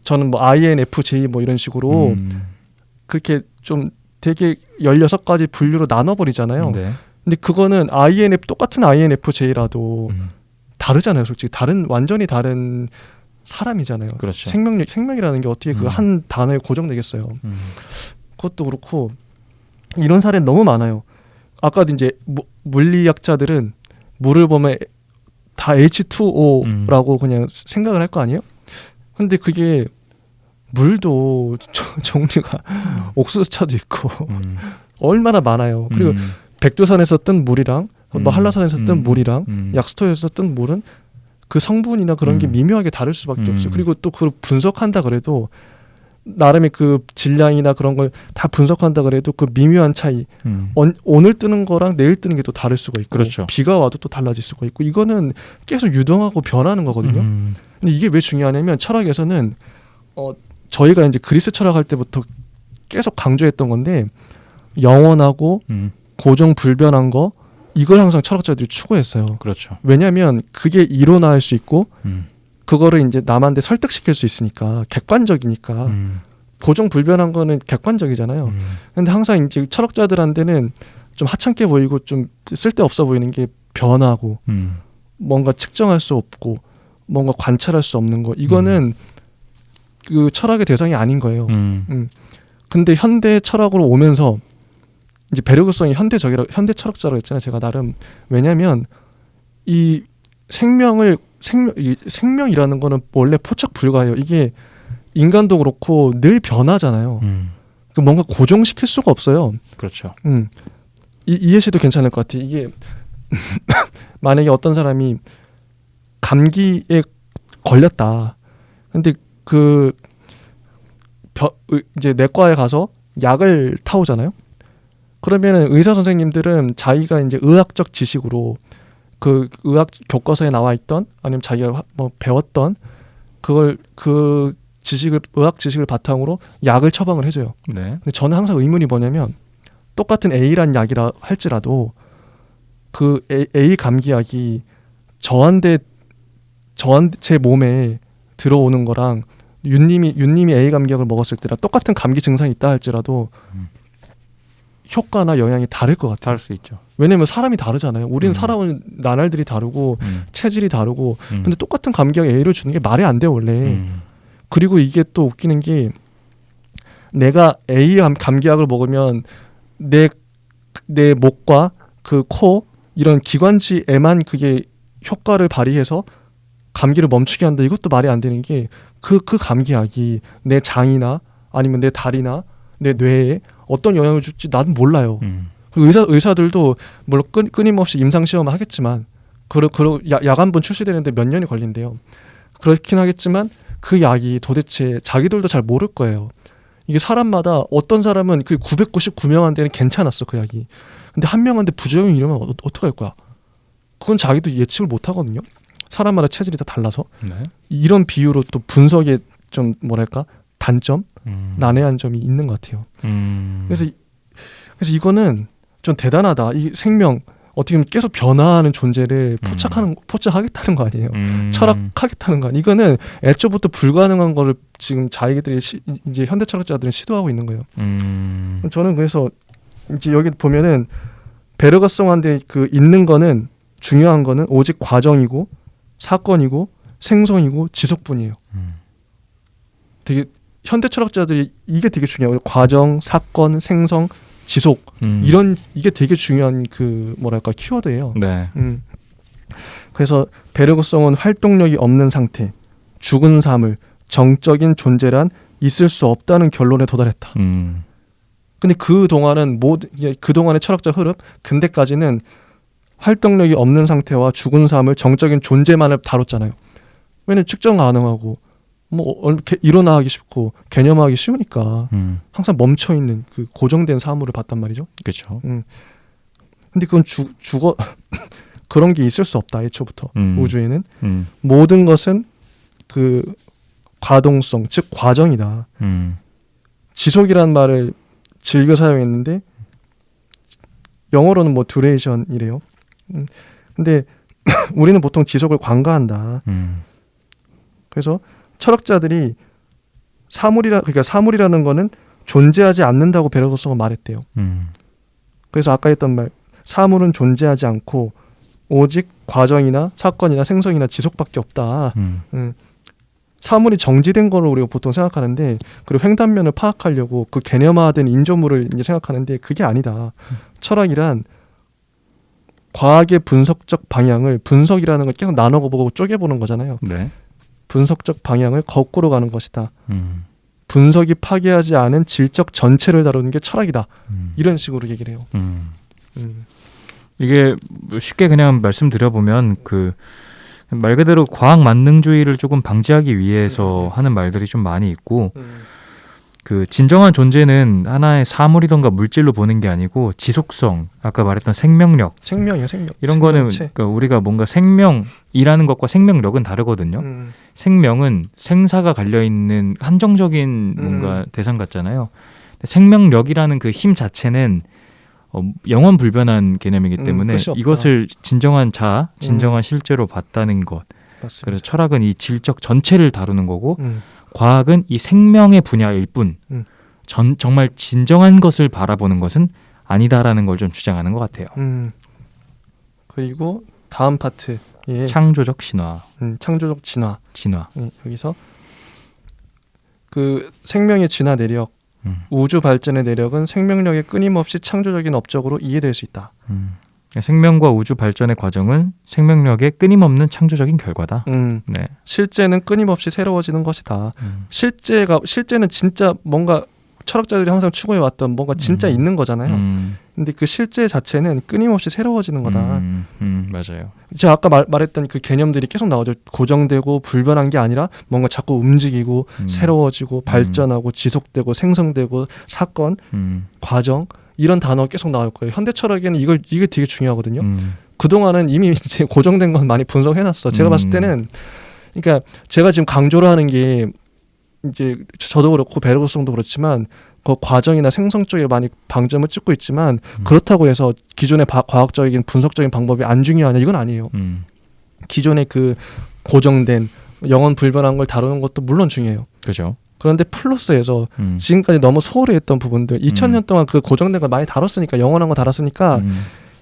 저는 뭐 INFJ 뭐 이런 식으로 그렇게 좀 되게 16가지 분류로 나눠버리잖아요. 네. 근데 그거는 똑같은 INFJ라도 다르잖아요. 솔직히 완전히 다른 사람이잖아요. 그렇죠. 생명이라는 게 어떻게 그 한 단어에 고정되겠어요. 그것도 그렇고 이런 사례는 너무 많아요. 아까도 이제 물리학자들은 물을 보면 다 H2O라고 그냥 생각을 할 거 아니에요? 근데 그게 물도 종류가 옥수수차도 있고 얼마나 많아요. 그리고 백두산에서 뜬 물이랑 뭐 한라산에서 뜬 물이랑 약수터에서 뜬 물은 그 성분이나 그런 게 미묘하게 다를 수밖에 없어요. 그리고 또 그걸 분석한다 그래도 나름의 그 질량이나 그런 걸 다 분석한다 그래도 그 미묘한 차이 오늘 뜨는 거랑 내일 뜨는 게 또 다를 수가 있고 그렇죠. 비가 와도 또 달라질 수가 있고 이거는 계속 유동하고 변하는 거거든요. 근데 이게 왜 중요하냐면 철학에서는 저희가 이제 그리스 철학할 때부터 계속 강조했던 건데 영원하고 고정 불변한 거 이걸 항상 철학자들이 추구했어요. 그렇죠. 왜냐하면 그게 이론화할 수 있고 그거를 이제 남한테 설득시킬 수 있으니까 객관적이니까 고정 불변한 거는 객관적이잖아요. 근데 항상 이제 철학자들한테는 좀 하찮게 보이고 좀 쓸데없어 보이는 게 변하고 뭔가 측정할 수 없고 뭔가 관찰할 수 없는 거 이거는 그 철학의 대상이 아닌 거예요. 근데 현대 철학으로 오면서 이제 베르그송이 현대 철학자라고 했잖아요. 제가 나름 왜냐하면 이 생명이라는 거는 원래 포착 불가해요. 이게 인간도 그렇고 늘 변하잖아요. 뭔가 고정시킬 수가 없어요. 그렇죠. 이 예시도 괜찮을 것 같아요. 이게 만약에 어떤 사람이 감기에 걸렸다. 근데 이제 내과에 가서 약을 타오잖아요. 그러면은 의사 선생님들은 자기가 이제 의학적 지식으로 그 의학 교과서에 나와 있던 아니면 자기가 뭐 배웠던 그 의학 지식을 바탕으로 약을 처방을 해줘요. 네. 근데 저는 항상 의문이 뭐냐면 똑같은 A란 약이라 할지라도 그 A 감기약이 제 몸에 들어오는 거랑 윤님이 A 감기약을 먹었을 때랑 똑같은 감기 증상이 있다 할지라도 효과나 영향이 다를 것 같아요. 다를 수 있죠. 왜냐면 사람이 다르잖아요. 우리는 살아온 나날들이 다르고 체질이 다르고 근데 똑같은 감기약 A를 주는 게 말이 안 돼요 원래. 그리고 이게 또 웃기는 게 내가 A 감기약을 먹으면 내 목과 그 코 이런 기관지에만 그게 효과를 발휘해서 감기를 멈추게 한다. 이것도 말이 안 되는 게 그 감기약이 내 장이나 아니면 내 다리나 내 뇌에 어떤 영향을 줄지 나는 몰라요. 의사들도 물론 끊임없이 임상 시험을 하겠지만 약 한 번 출시되는데 몇 년이 걸린대요. 그렇긴 하겠지만 그 약이 도대체 자기들도 잘 모를 거예요. 이게 사람마다 어떤 사람은 그 999명한테는 괜찮았어 그 약이. 근데 한 명한테 부작용이 이러면 어떡할 거야? 그건 자기도 예측을 못 하거든요. 사람마다 체질이 다 달라서. 네. 이런 비유로 또 분석에 좀 뭐랄까 단점, 난해한 점이 있는 것 같아요. 그래서 이거는 좀 대단하다. 이 생명 어떻게 보면 계속 변화하는 존재를 포착하겠다는 거 아니에요. 철학하겠다는 거 아니에요. 이거는 애초부터 불가능한 거를 지금 자기들이 이제 현대 철학자들은 시도하고 있는 거예요. 저는 그래서 이제 여기 보면은 베르그송한테 그 있는 거는 중요한 거는 오직 과정이고 사건이고 생성이고 지속뿐이에요. 되게 현대 철학자들이 이게 되게 중요해요. 과정, 사건, 생성, 지속 이게 되게 중요한 그 뭐랄까 키워드예요. 네. 그래서 베르그송은 활동력이 없는 상태, 죽은 사물, 정적인 존재란 있을 수 없다는 결론에 도달했다. 근데 그 동안은 그 동안의 철학적 흐름 근대까지는 활동력이 없는 상태와 죽은 사물, 정적인 존재만을 다뤘잖아요. 왜냐면 측정 가능하고 일어나기 쉽고 개념화하기 쉬우니까 항상 멈춰 있는 그 고정된 사물을 봤단 말이죠. 그렇죠. 근데 그건 죽어 그런 게 있을 수 없다. 애초부터 우주에는 모든 것은 그 과동성, 즉 과정이다. 지속이라는 말을 즐겨 사용했는데 영어로는 뭐 듀레이션이래요. 근데 우리는 보통 지속을 관가한다. 그래서 철학자들이 그러니까 사물이라는 거는 존재하지 않는다고 베르그송은 말했대요. 그래서 아까 했던 말, 사물은 존재하지 않고 오직 과정이나 사건이나 생성이나 지속밖에 없다. 사물이 정지된 걸로 우리가 보통 생각하는데, 그리고 횡단면을 파악하려고 그 개념화된 인조물을 이제 생각하는데 그게 아니다. 철학이란 과학의 분석적 방향을, 분석이라는 걸 계속 나눠보고 쪼개보는 거잖아요. 네. 분석적 방향을 거꾸로 가는 것이다. 분석이 파괴하지 않은 질적 전체를 다루는 게 철학이다. 이런 식으로 얘기를 해요. 이게 쉽게 그냥 말씀드려보면 그 말 그대로 과학 만능주의를 조금 방지하기 위해서 하는 말들이 좀 많이 있고, 그 진정한 존재는 하나의 사물이던가 물질로 보는 게 아니고 지속성, 아까 말했던 생명력, 생명이요, 생명. 이런 거는 그러니까 우리가 뭔가 생명이라는 것과 생명력은 다르거든요. 생명은 생사가 갈려 있는 한정적인 뭔가 대상 같잖아요. 생명력이라는 그 힘 자체는 영원 불변한 개념이기 때문에 이것을 진정한 진정한 실제로 봤다는 것. 맞습니다. 그래서 철학은 이 질적 전체를 다루는 거고, 과학은 이 생명의 분야일 뿐, 정말 진정한 것을 바라보는 것은 아니다라는 걸 좀 주장하는 것 같아요. 그리고 다음 파트, 창조적 진화. 창조적 진화. 여기서 그 생명의 진화 내력, 우주 발전의 내력은 생명력의 끊임없이 창조적인 업적으로 이해될 수 있다. 생명과 우주 발전의 과정은 생명력의 끊임없는 창조적인 결과다. 네. 실제는 끊임없이 새로워지는 것이다. 실제는 진짜 뭔가 철학자들이 항상 추구해왔던 뭔가 진짜 있는 거잖아요. 근데 그 실제 자체는 끊임없이 새로워지는 거다. 맞아요. 제가 아까 말했던 그 개념들이 계속 나오죠. 고정되고 불변한 게 아니라 뭔가 자꾸 움직이고 새로워지고 발전하고 지속되고 생성되고 사건, 과정, 이런 단어가 계속 나올 거예요. 현대 철학에는 이게 되게 중요하거든요. 그동안은 이미 이제 고정된 건 많이 분석해놨어. 제가 봤을 때는, 그러니까 제가 지금 강조를 하는 게 이제 저도 그렇고 베르그송도 그렇지만 그 과정이나 생성 쪽에 많이 방점을 찍고 있지만, 그렇다고 해서 기존의 과학적인 분석적인 방법이 안 중요하냐, 이건 아니에요. 기존의 그 고정된 영원 불변한 걸 다루는 것도 물론 중요해요. 그죠. 그런데 플러스해서 지금까지 너무 소홀히 했던 부분들, 2000년 동안 그 고정된 걸 많이 다뤘으니까, 영원한 거 다뤘으니까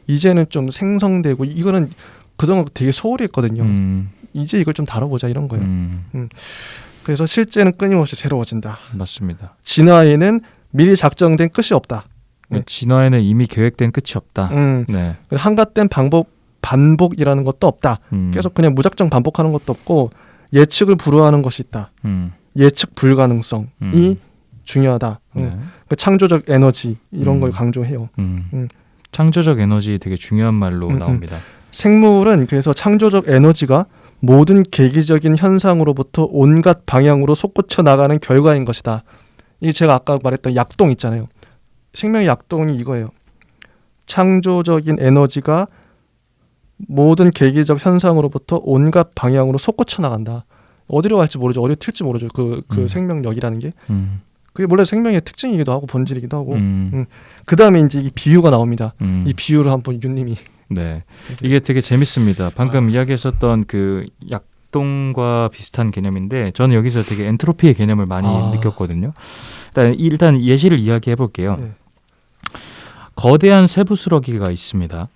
이제는 좀 생성되고, 이거는 그동안 되게 소홀히 했거든요. 이제 이걸 좀 다뤄보자, 이런 거예요. 그래서 실제는 끊임없이 새로워진다. 맞습니다. 진화에는 미리 작정된 끝이 없다. 진화에는 이미 계획된 끝이 없다. 네. 한갓된 반복이라는 것도 없다. 계속 그냥 무작정 반복하는 것도 없고, 예측을 불허하는 것이 있다. 예측 불가능성이 중요하다. 네. 창조적 에너지, 이런 걸 강조해요. 창조적 에너지 되게 중요한 말로 나옵니다. 생물은 그래서 창조적 에너지가 모든 계기적인 현상으로부터 온갖 방향으로 솟구쳐 나가는 결과인 것이다. 이게 제가 아까 말했던 약동 있잖아요. 생명의 약동이 이거예요. 창조적인 에너지가 모든 계기적 현상으로부터 온갖 방향으로 솟구쳐 나간다. 어디로 갈지 모르죠. 어디로 튈지 모르죠. 그 생명력이라는 게. 그게 원래 생명의 특징이기도 하고 본질이기도 하고. 그 다음에 이제 이 비유가 나옵니다. 이 비유를 한번 윤님이. 네, 이게 되게 재밌습니다. 방금 이야기했었던 그 약동과 비슷한 개념인데, 저는 여기서 되게 엔트로피의 개념을 많이 느꼈거든요. 일단 예시를 이야기해 볼게요. 네. 거대한 쇠부스러기가 있습니다.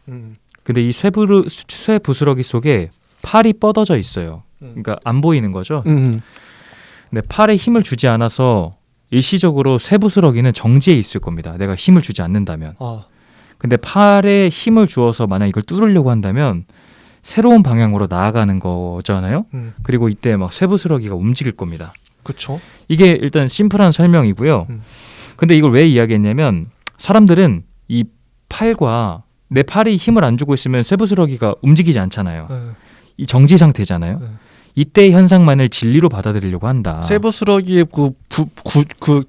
근데 이 쇠부스러기 속에 팔이 뻗어져 있어요. 그러니까 안 보이는 거죠. 근데 팔에 힘을 주지 않아서 일시적으로 쇠부스러기는 정지해 있을 겁니다. 내가 힘을 주지 않는다면. 아, 근데 팔에 힘을 주어서 만약 이걸 뚫으려고 한다면 새로운 방향으로 나아가는 거잖아요. 그리고 이때 막 쇠부스러기가 움직일 겁니다. 그렇죠. 이게 일단 심플한 설명이고요. 근데 이걸 왜 이야기했냐면 사람들은 이 팔과 내 팔이 힘을 안 주고 있으면 쇠부스러기가 움직이지 않잖아요. 네. 이 정지 상태잖아요. 네. 이때의 현상만을 진리로 받아들이려고 한다. 쇠부스러기의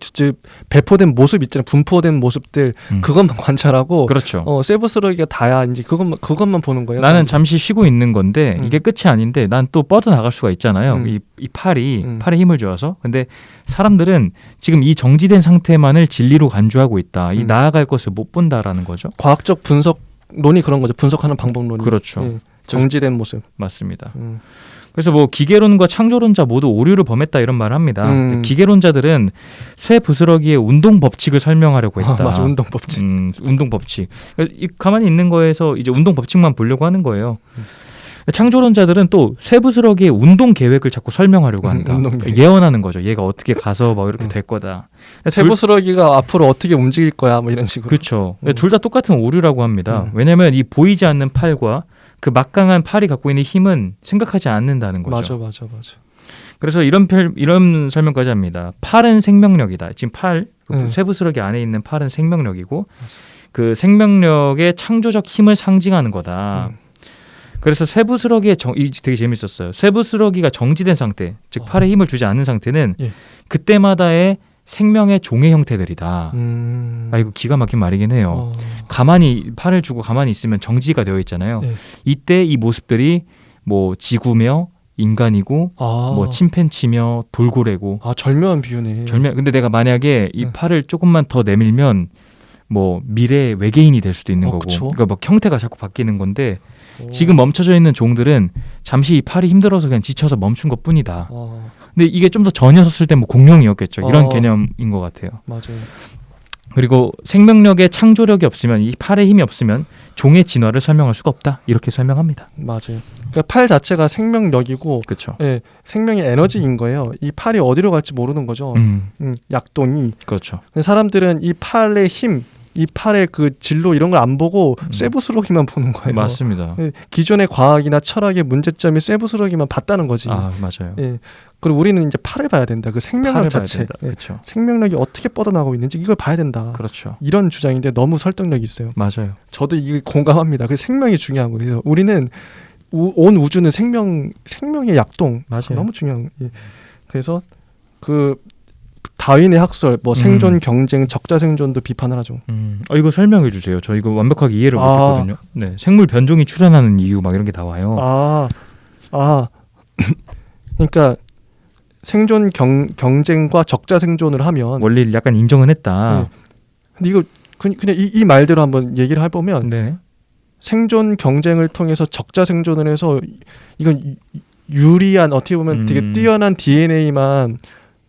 이제 배포된 모습 있잖아요. 분포된 모습들 그것만 관찰하고 그렇죠. 쇠부스러기가 다야 이제 그것만 보는 거예요. 나는 사람들이. 잠시 쉬고 있는 건데 이게 끝이 아닌데 난 또 뻗어나갈 수가 있잖아요. 이 팔에 힘을 줘서. 근데 사람들은 지금 이 정지된 상태만을 진리로 간주하고 있다. 이 나아갈 것을 못 본다라는 거죠. 과학적 분석론이 그런 거죠. 분석하는 방법론이. 그렇죠. 예, 정지된 모습. 맞습니다. 그래서 뭐 기계론과 창조론자 모두 오류를 범했다 이런 말을 합니다. 기계론자들은 쇠부스러기의 운동 법칙을 설명하려고 했다. 맞아, 운동 법칙. 운동 법칙. 가만히 있는 거에서 이제 운동 법칙만 보려고 하는 거예요. 창조론자들은 또 쇠부스러기의 운동 계획을 자꾸 설명하려고 한다. 예언하는 거죠. 얘가 어떻게 가서 막 이렇게 될 거다. 쇠부스러기가 앞으로 어떻게 움직일 거야, 뭐 이런 식으로. 그렇죠. 둘 다 똑같은 오류라고 합니다. 왜냐하면 이 보이지 않는 팔과 그 막강한 팔이 갖고 있는 힘은 생각하지 않는다는 거죠. 맞아. 그래서 이런 설명까지 합니다. 팔은 생명력이다. 지금 팔, 쇠부스러기 안에 있는 팔은 생명력이고 그 생명력의 창조적 힘을 상징하는 거다. 그래서 쇠부스러기의 되게 재밌었어요. 쇠부스러기가 정지된 상태, 즉 팔에 힘을 주지 않는 상태는 그때마다의 생명의 종의 형태들이다. 이거 기가 막힌 말이긴 해요. 가만히 팔을 주고 가만히 있으면 정지가 되어 있잖아요. 이때 이 모습들이 뭐 지구며 인간이고 뭐 침팬지며 돌고래고. 절묘한 비유네. 근데 내가 만약에 이 팔을 조금만 더 내밀면 뭐 미래의 외계인이 될 수도 있는 거고. 그쵸? 그러니까 뭐 형태가 자꾸 바뀌는 건데 지금 멈춰져 있는 종들은 잠시 이 팔이 힘들어서 그냥 지쳐서 멈춘 것뿐이다. 근데 이게 좀 더 전혀 섰을 때 뭐 공룡이었겠죠. 이런 개념인 것 같아요. 맞아요. 그리고 생명력의 창조력이 없으면 이 팔에 힘이 없으면 종의 진화를 설명할 수가 없다. 이렇게 설명합니다. 맞아요. 그러니까 팔 자체가 생명력이고, 그렇죠. 예, 생명의 에너지인 거예요. 이 팔이 어디로 갈지 모르는 거죠. 약동이. 그렇죠. 근데 사람들은 이 팔의 힘, 이 팔의 그 진로 이런 걸 안 보고 쇠부스러기만 보는 거예요. 맞습니다. 기존의 과학이나 철학의 문제점이 쇠부스러기만 봤다는 거지. 맞아요. 예. 그리고 우리는 이제 팔을 봐야 된다. 그 생명력 자체. 그렇죠. 생명력이 어떻게 뻗어나가고 있는지 이걸 봐야 된다. 그렇죠. 이런 주장인데 너무 설득력이 있어요. 맞아요. 저도 이게 공감합니다. 그 생명이 중요한 거예요. 우리는 온 우주는 생명의 약동. 맞아요. 너무 중요한. 예. 그래서 그 다윈의 학설, 뭐 생존 경쟁, 적자 생존도 비판을 하죠. 이거 설명해 주세요. 저 이거 완벽하게 이해를 못했거든요. 네, 생물 변종이 출현하는 이유 막 이런 게 나와요. 그러니까 생존 경쟁과 적자 생존을 하면 원리를 약간 인정은 했다. 네. 근데 이거 그냥 이 말대로 한번 얘기를 해보면 네. 생존 경쟁을 통해서 적자 생존을 해서 이건 유리한 어떻게 보면 되게 뛰어난 DNA만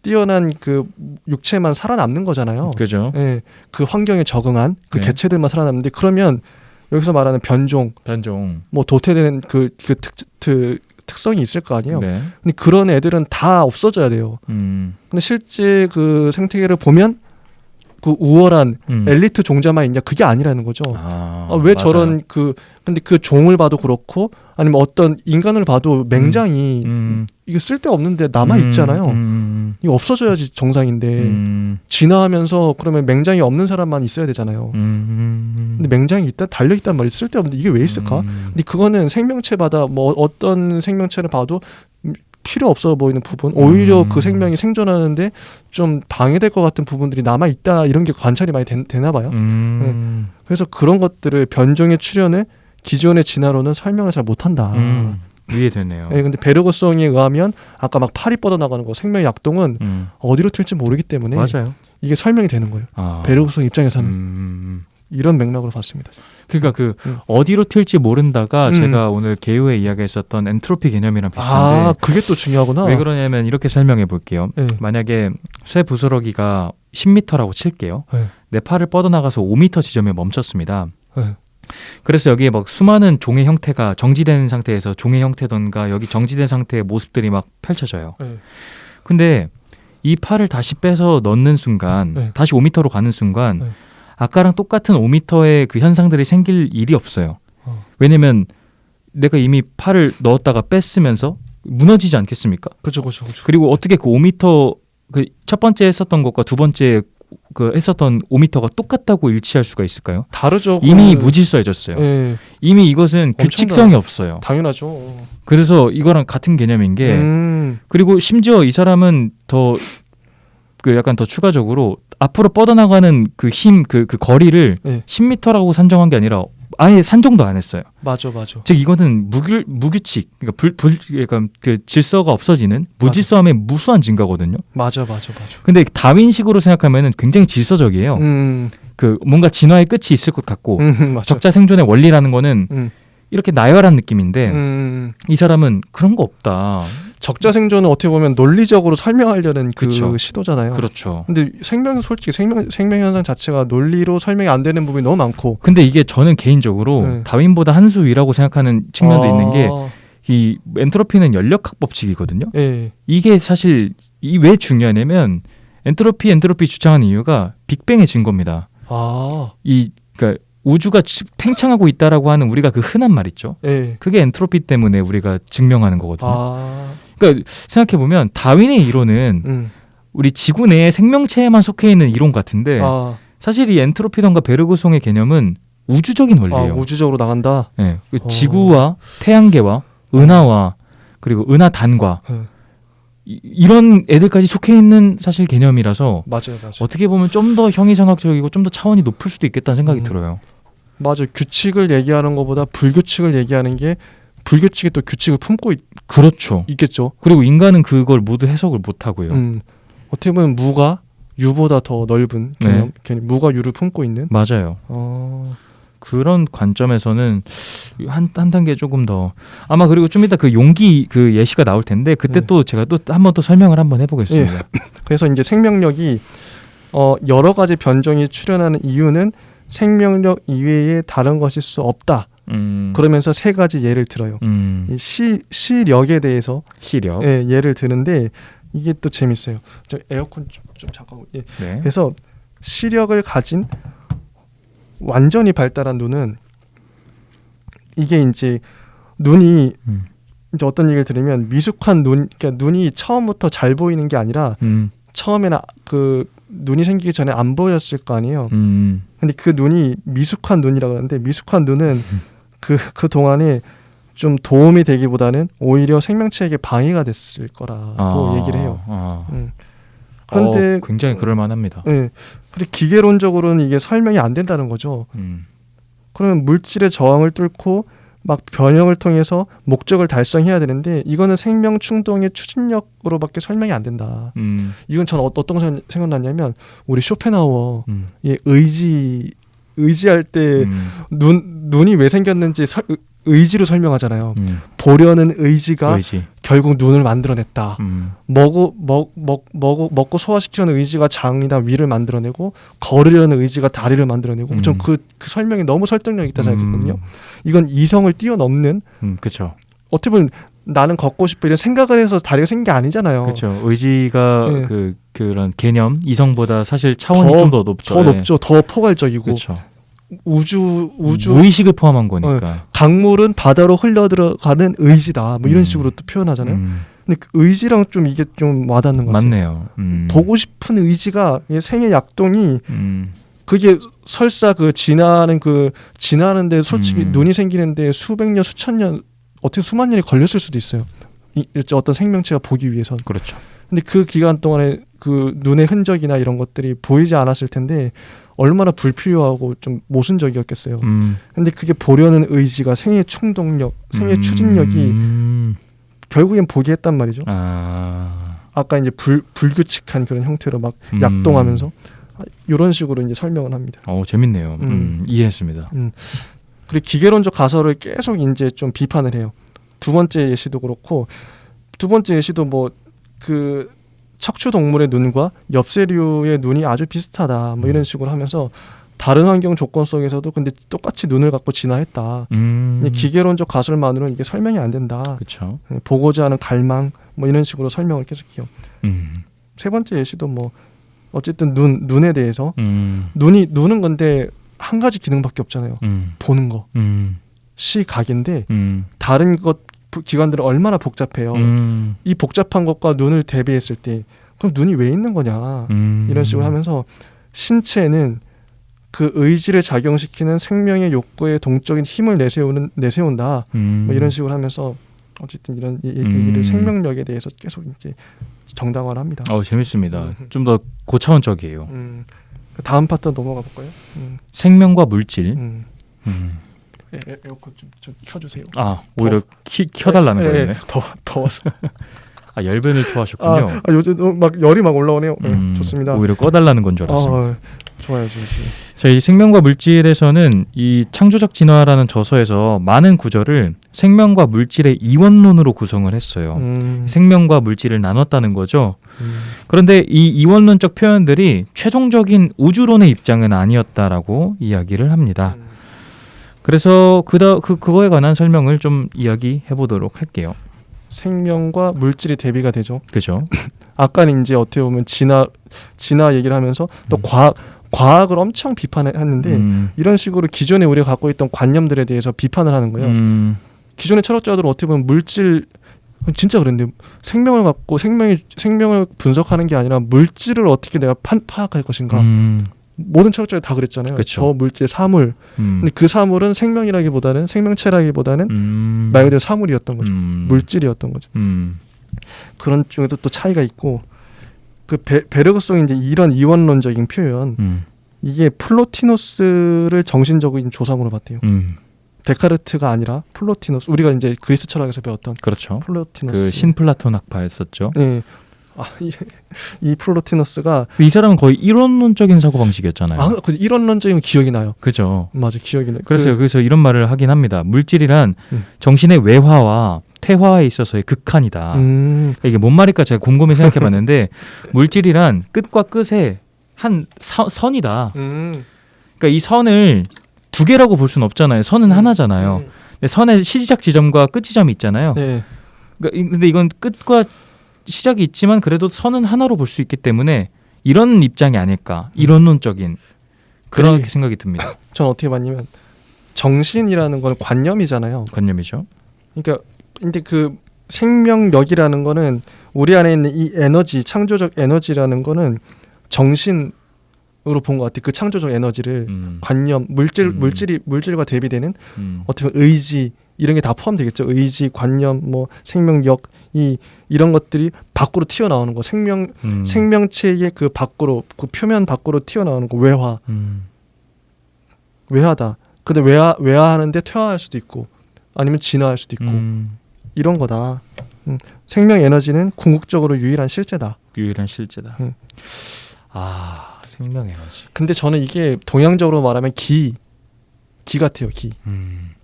뛰어난 그 육체만 살아남는 거잖아요. 그죠. 예, 그 환경에 적응한 그 네. 개체들만 살아남는데 그러면 여기서 말하는 변종, 뭐 도태되는 그 특성이 있을 거 아니에요. 네. 근데 그런 애들은 다 없어져야 돼요. 근데 실제 그 생태계를 보면 그 우월한 엘리트 종자만 있냐 그게 아니라는 거죠. 왜 맞아요. 저런 근데 그 종을 봐도 그렇고 아니면 어떤 인간을 봐도 맹장이 이게 쓸데없는데 남아 있잖아요. 이거 없어져야지 정상인데 진화하면서 그러면 맹장이 없는 사람만 있어야 되잖아요. 근데 맹장이 있다 달려 있단 말이 쓸데없는데 이게 왜 있을까? 근데 그거는 생명체마다 뭐 어떤 생명체를 봐도 필요 없어 보이는 부분, 오히려 그 생명이 생존하는데 좀 방해될 것 같은 부분들이 남아 있다 이런 게 관찰이 많이 되나 봐요. 네. 그래서 그런 것들을 변종의 출현을 기존의 진화로는 설명을 잘 못한다. 이해되네요. 네, 근데 베르그송에 의하면 아까 막 팔이 뻗어나가는 거 생명 약동은 어디로 튈지 모르기 때문에 맞아요. 이게 설명이 되는 거예요. 베르그송 입장에서는 이런 맥락으로 봤습니다. 그러니까 어디로 튈지 모른다가 제가 오늘 개요에 이야기했었던 엔트로피 개념이랑 비슷한데 그게 또 중요하구나. 왜 그러냐면 이렇게 설명해 볼게요. 네. 만약에 쇠 부스러기가 10m라고 칠게요. 네. 내 팔을 뻗어나가서 5m 지점에 멈췄습니다. 네. 그래서 여기에 막 수많은 종의 형태가 정지된 상태에서 종의 형태던가 여기 정지된 상태의 모습들이 막 펼쳐져요. 네. 근데 이 팔을 다시 빼서 넣는 순간 네. 다시 5m로 가는 순간 네. 아까랑 똑같은 5m의 그 현상들이 생길 일이 없어요. 왜냐면 내가 이미 팔을 넣었다가 뺐으면서 무너지지 않겠습니까? 그렇죠. 그리고 어떻게 그 5m 그 첫 번째 했었던 것과 두 번째 그 했었던 5m가 똑같다고 일치할 수가 있을까요? 다르죠. 이미 그거는. 무질서해졌어요. 예, 이미 이것은 규칙성이 없어요. 당연하죠. 그래서 이거랑 같은 개념인 게 그리고 심지어 이 사람은 더 그 약간 더 추가적으로 앞으로 뻗어나가는 그 힘 그 거리를 네. 10m라고 산정한 게 아니라 아예 산정도 안 했어요. 맞아. 즉 이거는 무규칙 그러니까 약간 그 질서가 없어지는 무질서함의 무수한 증가거든요. 맞아. 근데 다윈식으로 생각하면은 굉장히 질서적이에요. 그 뭔가 진화의 끝이 있을 것 같고 맞아. 적자 생존의 원리라는 거는 이렇게 나열한 느낌인데 이 사람은 그런 거 없다. 적자 생존은 어떻게 보면 논리적으로 설명하려는 그 그쵸. 시도잖아요. 그렇죠. 근데 솔직히 생명 현상 자체가 논리로 설명이 안 되는 부분이 너무 많고. 근데 이게 저는 개인적으로 네. 다윈보다 한 수 위라고 생각하는 측면도 있는 게 이 엔트로피는 연력학 법칙이거든요. 예. 이게 사실 왜 중요하냐면 엔트로피 주장하는 이유가 빅뱅의 증거입니다. 그러니까 우주가 팽창하고 있다라고 하는 우리가 그 흔한 말 있죠. 예. 그게 엔트로피 때문에 우리가 증명하는 거거든요. 그러니까 생각해 보면 다윈의 이론은 우리 지구 내에 생명체에만 속해 있는 이론 같은데 사실 이 엔트로피던가 베르그송의 개념은 우주적인 원리예요. 우주적으로 나간다. 네. 지구와 태양계와 은하와 그리고 은하단과 이런 애들까지 속해 있는 사실 개념이라서 맞아요. 어떻게 보면 좀 더 형이상학적이고 좀 더 차원이 높을 수도 있겠다는 생각이 들어요. 맞아요. 규칙을 얘기하는 것보다 불규칙을 얘기하는 게 불규칙이 또 규칙을 품고 그렇죠. 있겠죠. 그리고 인간은 그걸 모두 해석을 못 하고요. 어떻게 보면 무가 유보다 더 넓은 개념, 무가 유를 품고 있는. 맞아요. 그런 관점에서는 한 단계 조금 더 아마 그리고 좀 이따 그 용기 그 예시가 나올 텐데 그때 또 제가 또 한 번 더 설명을 한번 해보겠습니다. 그래서 이제 생명력이 여러 가지 변종이 출현하는 이유는 생명력 이외에 다른 것일 수 없다. 그러면서 세 가지 예를 들어요. 이 시력에 대해서 시력. 예를 드는데 이게 또 재밌어요. 저 에어컨 좀 잠깐. 네. 그래서 시력을 가진 완전히 발달한 눈은 이게 이제 눈이 이제 어떤 얘기를 들으면 미숙한 그러니까 눈이 처음부터 잘 보이는 게 아니라 처음에는 그 눈이 생기기 전에 안 보였을 거 아니에요. 근데 그 눈이 미숙한 눈이라고 하는데 미숙한 눈은 그 동안에 좀 도움이 되기보다는 오히려 생명체에게 방해가 됐을 거라고 얘기를 해요. 그런데 굉장히 그럴 만합니다. 네. 근데 기계론적으로는 이게 설명이 안 된다는 거죠. 그러면 물질의 저항을 뚫고 막 변형을 통해서 목적을 달성해야 되는데 이거는 생명 충동의 추진력으로밖에 설명이 안 된다. 이건 저는 어떤 거 생각났냐면 우리 쇼펜하우어 의지할 때 눈이 왜 생겼는지 의지로 설명하잖아요. 보려는 의지가 결국 눈을 만들어냈다. 먹고 소화시키려는 의지가 장이나 위를 만들어내고 걸으려는 의지가 다리를 만들어내고 좀 그 설명이 너무 설득력 있다 생각했거든요. 이건 이성을 뛰어넘는 그렇죠. 어떻게 보면 나는 걷고 싶어 이런 생각을 해서 다리가 생긴 게 아니잖아요. 그렇죠. 의지가 그런 개념 이성보다 사실 차원이 좀 더 높죠. 더 높죠. 더 포괄적이고. 그렇죠. 우주 무의식을 포함한 거니까. 강물은 바다로 흘러들어가는 의지다. 뭐 이런 식으로 또 표현하잖아요. 근데 그 의지랑 좀 이게 좀 와닿는 것 같아요. 맞네요. 보고 싶은 의지가 생의 약동이 그게 설사 지나는데 솔직히 눈이 생기는데 수백 년 수천 년 어떻게 수만 년이 걸렸을 수도 있어요. 어떤 생명체가 보기 위해선. 그렇죠. 근데 그 기간 동안에 그 눈의 흔적이나 이런 것들이 보이지 않았을 텐데 얼마나 불필요하고 좀 모순적이었겠어요. 근데 그게 보려는 의지가 생의 충동력, 생의 추진력이 결국엔 보게 했단 말이죠. 아까 이제 불규칙한 그런 형태로 막 약동하면서 이런 식으로 이제 설명을 합니다. 재밌네요. 이해했습니다. 그리고 기계론적 가설을 계속 이제 좀 비판을 해요. 두 번째 예시도 그렇고 두 번째 예시도 뭐 그 척추 동물의 눈과 엽새류의 눈이 아주 비슷하다. 뭐 이런 식으로 하면서 다른 환경 조건 속에서도 근데 똑같이 눈을 갖고 진화했다. 기계론적 가설만으로는 이게 설명이 안 된다. 그쵸. 보고자 하는 갈망 뭐 이런 식으로 설명을 계속해요. 세 번째 예시도 뭐 어쨌든 눈에 대해서 눈은 건데 한 가지 기능밖에 없잖아요. 보는 거. 시각인데 다른 것 기관들은 얼마나 복잡해요. 이 복잡한 것과 눈을 대비했을 때 그럼 눈이 왜 있는 거냐 이런 식으로 하면서 신체는 그 의지를 작용시키는 생명의 욕구에 동적인 힘을 내세운다. 뭐 이런 식으로 하면서 어쨌든 이런 얘기를 생명력에 대해서 계속 이제 정당화합니다. 재밌습니다. 좀 더 고차원적이에요. 다음 파트 넘어가 볼까요? 생명과 물질. 에어컨 좀 켜주세요. 오히려 켜달라는 거였네. 더워서. 열변을 토하셨군요. 요즘 막 열이 막 올라오네요. 좋습니다. 오히려 꺼달라는 건 줄 알았어요. 좋아요. 자, 이 생명과 물질에서는 이 창조적 진화라는 저서에서 많은 구절을 생명과 물질의 이원론으로 구성을 했어요. 생명과 물질을 나눴다는 거죠. 그런데 이 이원론적 표현들이 최종적인 우주론의 입장은 아니었다라고 이야기를 합니다. 그래서 그거에 관한 설명을 좀 이야기해 보도록 할게요. 생명과 물질이 대비가 되죠. 그죠. 아까는 이제 어떻게 보면 진화 얘기를 하면서 또 과학을 엄청 비판했는데 이런 식으로 기존에 우리가 갖고 있던 관념들에 대해서 비판을 하는 거예요. 기존의 철학자들은 어떻게 보면 물질 진짜 그랬는데 생명을 갖고 생명을 분석하는 게 아니라 물질을 어떻게 내가 파악할 것인가. 모든 철학자들 다 그랬잖아요. 그쵸. 저 물질 사물. 근데 그 사물은 생명이라기보다는 생명체라기보다는 말 그대로 사물이었던 거죠. 물질이었던 거죠. 그런 쪽에도 또 차이가 있고 그 베르그송이 이제 이런 이원론적인 표현 이게 플로티노스를 정신적인 조상으로 봤대요. 데카르트가 아니라 플로티노스 우리가 이제 그리스 철학에서 배웠던 그렇죠. 플로티노스 그 신플라톤 학파였었죠. 네. 이 플로티노스가 이 사람은 거의 이론론적인 사고 방식이었잖아요. 그 이론론적인 기억이 나요. 그죠. 맞아, 기억이 나요. 그래서 이런 말을 하긴 합니다. 물질이란 정신의 외화와 태화에 있어서의 극한이다. 이게 뭔 말일까 제가 곰곰이 생각해봤는데 물질이란 끝과 끝의 한 선이다. 그러니까 이 선을 두 개라고 볼 수는 없잖아요. 선은 하나잖아요. 근데 선의 시작 지점과 끝 지점이 있잖아요. 네. 근데 이건 끝과 시작이 있지만 그래도 선은 하나로 볼 수 있기 때문에 이런 입장이 아닐까. 이론론적인 그렇게 생각이 듭니다. 전 어떻게 봤냐면 정신이라는 건 관념이잖아요. 관념이죠. 그러니까 근데 그 생명력이라는 거는 우리 안에 있는 이 에너지, 창조적 에너지라는 거는 정신으로 본 것 같아요. 그 창조적 에너지를 관념, 물질과 대비되는 어떻게 보면 의지 이런 게 다 포함되겠죠. 의지, 관념, 뭐 생명력 이런 것들이 밖으로 튀어나오는 거. 생명체의 그 밖으로 그 표면 밖으로 튀어나오는 거. 외화다. 근데 외화하는데 퇴화할 수도 있고 아니면 진화할 수도 있고 이런 거다. 생명 에너지는 궁극적으로 유일한 실제다. 생명 에너지. 근데 저는 이게 동양적으로 말하면 기 같아요.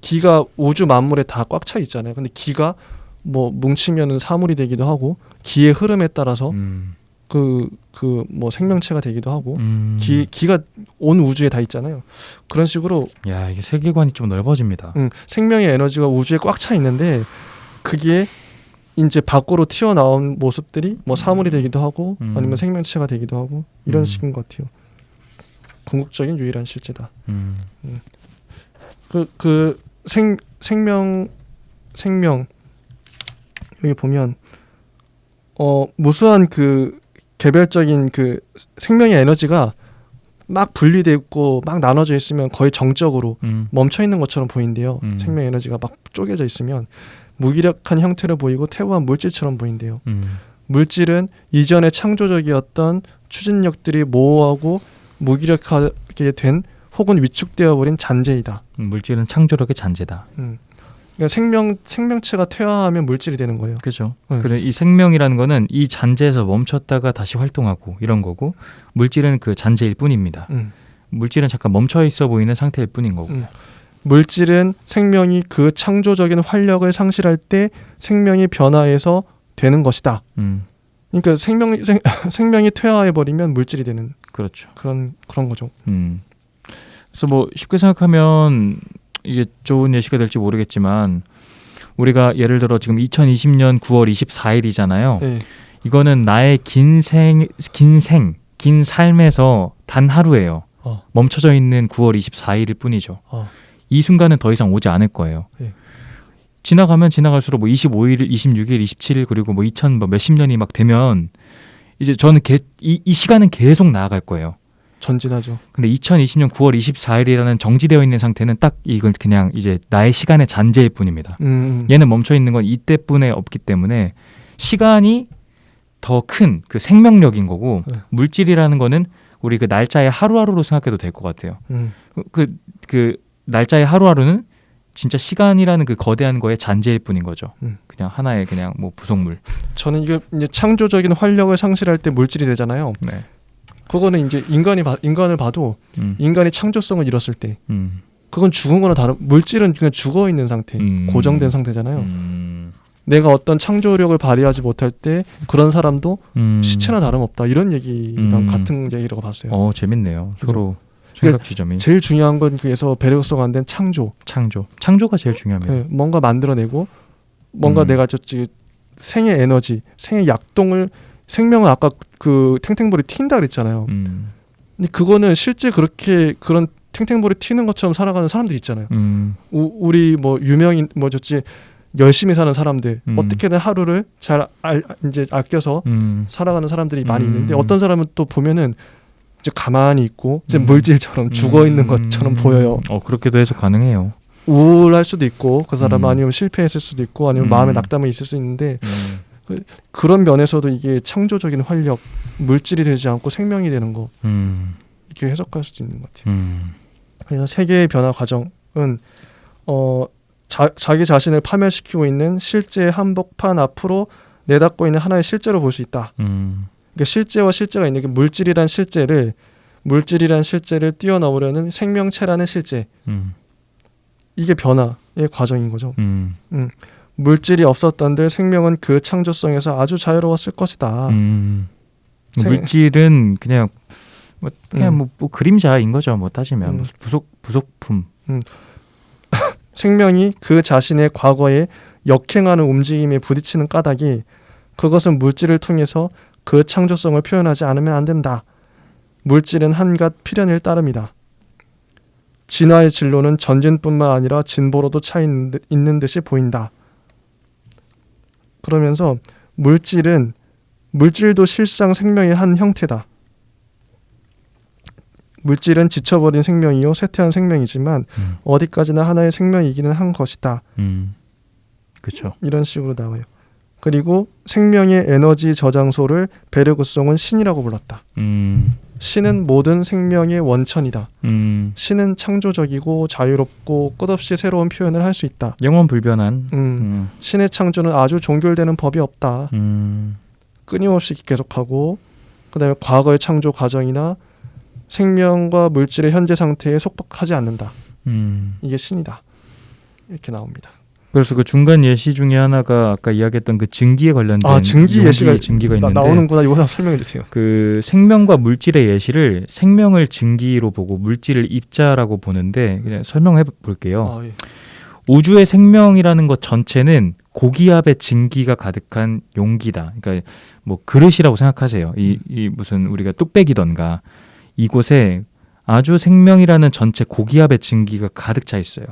기가 우주 만물에 다 꽉 차 있잖아요. 근데 기가 뭐 뭉치면은 사물이 되기도 하고 기의 흐름에 따라서 뭐 생명체가 되기도 하고 기가 온 우주에 다 있잖아요. 그런 식으로 이게 세계관이 좀 넓어집니다. 생명의 에너지가 우주에 꽉 차 있는데 그게 이제 밖으로 튀어나온 모습들이 뭐 사물이 되기도 하고 아니면 생명체가 되기도 하고 이런 식인 것 같아요. 궁극적인 유일한 실제다. 그 생명 여기 보면 무수한 그 개별적인 그 생명의 에너지가 막 분리되고 막 나눠져 있으면 거의 정적으로 멈춰 있는 것처럼 보인대요. 생명 에너지가 막 쪼개져 있으면 무기력한 형태로 보이고 태우한 물질처럼 보인대요. 물질은 이전에 창조적이었던 추진력들이 모호하고 무기력하게 된 혹은 위축되어 버린 잔재이다. 물질은 창조력의 잔재다. 그러니까 생명체가 퇴화하면 물질이 되는 거예요. 그렇죠. 그래 이 생명이라는 거는 이 잔재에서 멈췄다가 다시 활동하고 이런 거고 물질은 그 잔재일 뿐입니다. 물질은 잠깐 멈춰 있어 보이는 상태일 뿐인 거고. 물질은 생명이 그 창조적인 활력을 상실할 때 생명이 변화해서 되는 것이다. 그러니까 생명이 퇴화해 버리면 물질이 되는. 그렇죠. 그런 거죠. 그래서 뭐 쉽게 생각하면 이게 좋은 예시가 될지 모르겠지만 우리가 예를 들어 지금 2020년 9월 24일이잖아요. 네. 이거는 나의 긴 삶에서 단 하루예요. 멈춰져 있는 9월 24일일 뿐이죠. 이 순간은 더 이상 오지 않을 거예요. 예. 지나가면 지나갈수록 뭐 25일, 26일, 27일 그리고 뭐 2000 몇십 년이 막 되면 이제 저는 이 시간은 계속 나아갈 거예요. 전진하죠. 근데 2020년 9월 24일이라는 정지되어 있는 상태는 딱 이건 그냥 이제 나의 시간의 잔재일 뿐입니다. 얘는 멈춰 있는 건 이때뿐에 없기 때문에 시간이 더 큰 그 생명력인 거고 물질이라는 거는 우리 그 날짜의 하루하루로 생각해도 될 것 같아요. 그 날짜의 하루하루는 진짜 시간이라는 그 거대한 거의 잔재일 뿐인 거죠. 그냥 하나의 그냥 뭐 부속물. 저는 이게 이제 창조적인 활력을 상실할 때 물질이 되잖아요. 네. 그거는 이제 인간을 봐도 인간이 창조성을 잃었을 때 그건 죽은 거나 다른 물질은 그냥 죽어 있는 상태, 고정된 상태잖아요. 내가 어떤 창조력을 발휘하지 못할 때 그런 사람도 시체나 다름없다 이런 얘기랑 같은 얘기라고 봤어요. 재밌네요. 그죠? 서로 생각 지점이. 제일 중요한 건 그래서 배려성 안 된 창조가 제일 중요합니다. 네, 뭔가 만들어내고 뭔가 내가 생의 에너지, 생의 약동을 생명은 아까 그 탱탱볼이 튄다 그랬잖아요. 근데 그거는 실제 그렇게 그런 탱탱볼이 튀는 것처럼 살아가는 사람들이 있잖아요. 우리 뭐 유명인 열심히 사는 사람들 어떻게든 하루를 잘 이제 아껴서 살아가는 사람들이 많이 있는데 어떤 사람은 또 보면은 이제 가만히 있고 이제 물질처럼 죽어 있는 것처럼 보여요. 그렇게도 해석 가능해요. 우울할 수도 있고 그 사람 아니면 실패했을 수도 있고 아니면 마음에 낙담이 있을 수 있는데 그런 면에서도 이게 창조적인 활력, 물질이 되지 않고 생명이 되는 거 이렇게 해석할 수도 있는 것 같아요. 그래서 세계의 변화 과정은 자기 자신을 파멸시키고 있는 실제의 한복판 앞으로 내닫고 있는 하나의 실제로 볼 수 있다. 그러니까 실제와 실제가 있는 게 물질이란 실제를 뛰어넘으려는 생명체라는 실제. 이게 변화의 과정인 거죠. 물질이 없었던들 생명은 그 창조성에서 아주 자유로웠을 것이다. 물질은 그냥 뭐 그림자인 거죠. 뭐 따지면 부속품. 생명이 그 자신의 과거에 역행하는 움직임에 부딪히는 까닭이 그것은 물질을 통해서 그 창조성을 표현하지 않으면 안 된다. 물질은 한갓 필연일 따름이다. 진화의 진로는 전진뿐만 아니라 진보로도 차 있는 듯이 보인다. 그러면서 물질도 실상 생명의 한 형태다. 물질은 지쳐버린 생명이요 쇠퇴한 생명이지만 어디까지나 하나의 생명이기는 한 것이다. 그렇죠. 이런 식으로 나와요. 그리고 생명의 에너지 저장소를 베르구송은 신이라고 불렀다. 신은 모든 생명의 원천이다. 신은 창조적이고 자유롭고 끝없이 새로운 표현을 할 수 있다. 영원불변한. 신의 창조는 아주 종결되는 법이 없다. 끊임없이 계속하고 그다음에 과거의 창조 과정이나 생명과 물질의 현재 상태에 속박하지 않는다. 이게 신이다. 이렇게 나옵니다. 그래서 그 중간 예시 중에 하나가 아까 이야기했던 그 증기에 관련된 증기 예시가 있는데 나오는구나. 이거 한번 설명해 주세요. 그 생명과 물질의 예시를 생명을 증기로 보고 물질을 입자라고 보는데 그냥 설명해 볼게요. 예. 우주의 생명이라는 것 전체는 고기압의 증기가 가득한 용기다. 그러니까 뭐 그릇이라고 생각하세요. 이 무슨 우리가 뚝배기던가 이곳에 아주 생명이라는 전체 고기압의 증기가 가득 차 있어요.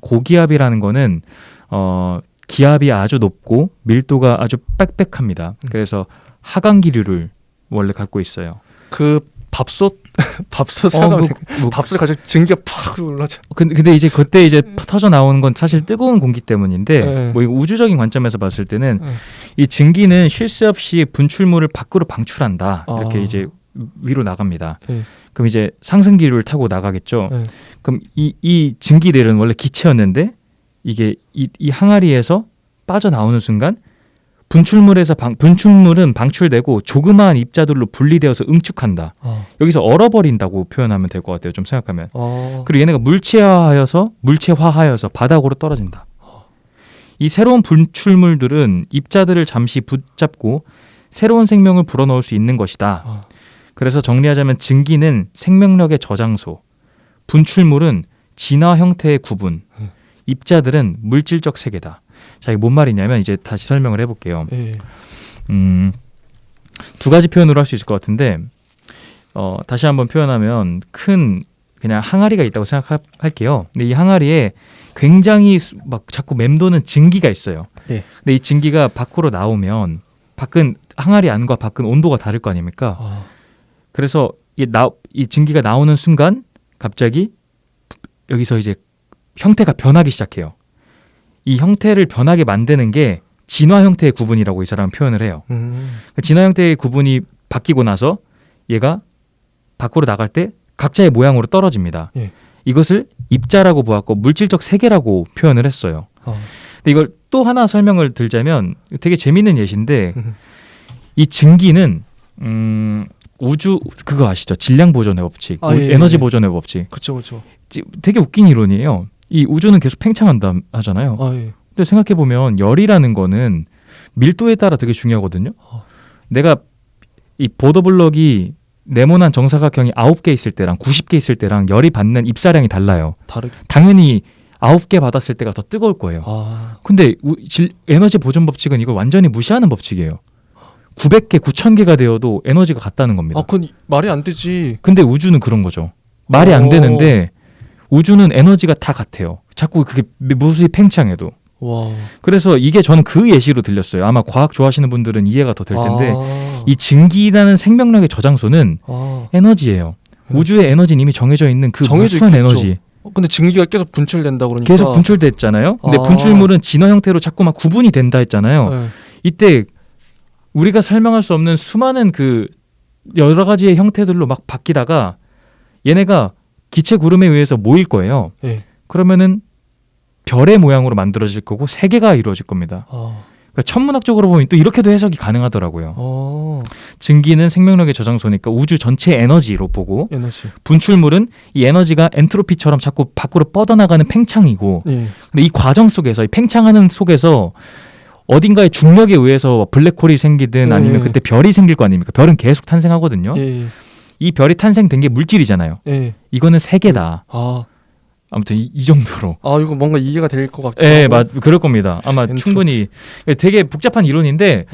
고기압이라는 거는 기압이 아주 높고 밀도가 아주 빽빽합니다. 그래서 하강기류를 원래 갖고 있어요. 그 밥솥 밥솥을 가지고 증기가 팍 올라져. 근데 이제 그때 이제 터져 나오는 건 사실 뜨거운 공기 때문인데 뭐 우주적인 관점에서 봤을 때는 이 증기는 쉴 새 없이 분출물을 밖으로 방출한다. 이렇게 이제 위로 나갑니다. 그럼 이제 상승기류를 타고 나가겠죠. 그럼 이 증기들은 원래 기체였는데 이게 이 항아리에서 빠져나오는 순간 분출물은 방출되고 조그마한 입자들로 분리되어서 응축한다. 여기서 얼어버린다고 표현하면 될 것 같아요. 좀 생각하면. 그리고 얘네가 물체화하여서 바닥으로 떨어진다. 이 새로운 분출물들은 입자들을 잠시 붙잡고 새로운 생명을 불어넣을 수 있는 것이다. 그래서 정리하자면 증기는 생명력의 저장소, 분출물은 진화 형태의 구분, 입자들은 물질적 세계다. 자, 이게 뭔 말이냐면 이제 다시 설명을 해볼게요. 두 가지 표현으로 할 수 있을 것 같은데 다시 한번 표현하면 큰 그냥 항아리가 있다고 생각할게요. 근데 이 항아리에 굉장히 막 자꾸 맴도는 증기가 있어요. 네. 근데 이 증기가 밖으로 나오면 밖은 항아리 안과 밖은 온도가 다를 거 아닙니까? 그래서 이 증기가 나오는 순간 갑자기 여기서 이제 형태가 변하기 시작해요. 이 형태를 변하게 만드는 게 진화 형태의 구분이라고 이 사람은 표현을 해요. 진화 형태의 구분이 바뀌고 나서 얘가 밖으로 나갈 때 각자의 모양으로 떨어집니다. 예. 이것을 입자라고 보았고 물질적 세계라고 표현을 했어요. 근데 이걸 또 하나 설명을 들자면 되게 재밌는 예시인데 이 증기는 우주 그거 아시죠? 질량 보존의 법칙, 에너지 보존의 법칙. 그렇죠. 되게 웃긴 이론이에요. 이 우주는 계속 팽창한다 하잖아요. 예. 근데 생각해 보면 열이라는 거는 밀도에 따라 되게 중요하거든요. 내가 이 보더블럭이 네모난 정사각형이 9개 있을 때랑 90개 있을 때랑 열이 받는 입사량이 달라요. 당연히 9개 받았을 때가 더 뜨거울 거예요. 근데 에너지 보존 법칙은 이걸 완전히 무시하는 법칙이에요. 900개, 9000개가 되어도 에너지가 같다는 겁니다. 그건 말이 안 되지. 근데 우주는 그런 거죠. 말이 안 되는데 우주는 에너지가 다 같아요. 자꾸 그게 무수히 팽창해도. 와. 그래서 이게 저는 그 예시로 들렸어요. 아마 과학 좋아하시는 분들은 이해가 더 될 텐데 이 증기라는 생명력의 저장소는 에너지예요. 우주의 에너지는 이미 정해져 있는 그 무수한 에너지. 근데 증기가 계속 분출된다 그러니까 계속 분출됐잖아요. 근데 분출물은 진화 형태로 자꾸 막 구분이 된다 했잖아요. 네. 이때 우리가 설명할 수 없는 수많은 그 여러 가지의 형태들로 막 바뀌다가 얘네가 기체 구름에 의해서 모일 거예요. 네. 그러면은 별의 모양으로 만들어질 거고 세계가 이루어질 겁니다. 그러니까 천문학적으로 보면 또 이렇게도 해석이 가능하더라고요. 증기는 생명력의 저장소니까 우주 전체 에너지로 보고 분출물은 이 에너지가 엔트로피처럼 자꾸 밖으로 뻗어나가는 팽창이고 근데 이 과정 속에서 이 팽창하는 속에서 어딘가의 중력에 의해서 블랙홀이 생기든 아니면 그때 별이 생길 거 아닙니까? 별은 계속 탄생하거든요. 이 별이 탄생된 게 물질이잖아요. 이거는 세계다. 아무튼 이 정도로. 이거 뭔가 이해가 될 것 같아요. 네, 그럴 겁니다. 아마 충분히 되게 복잡한 이론인데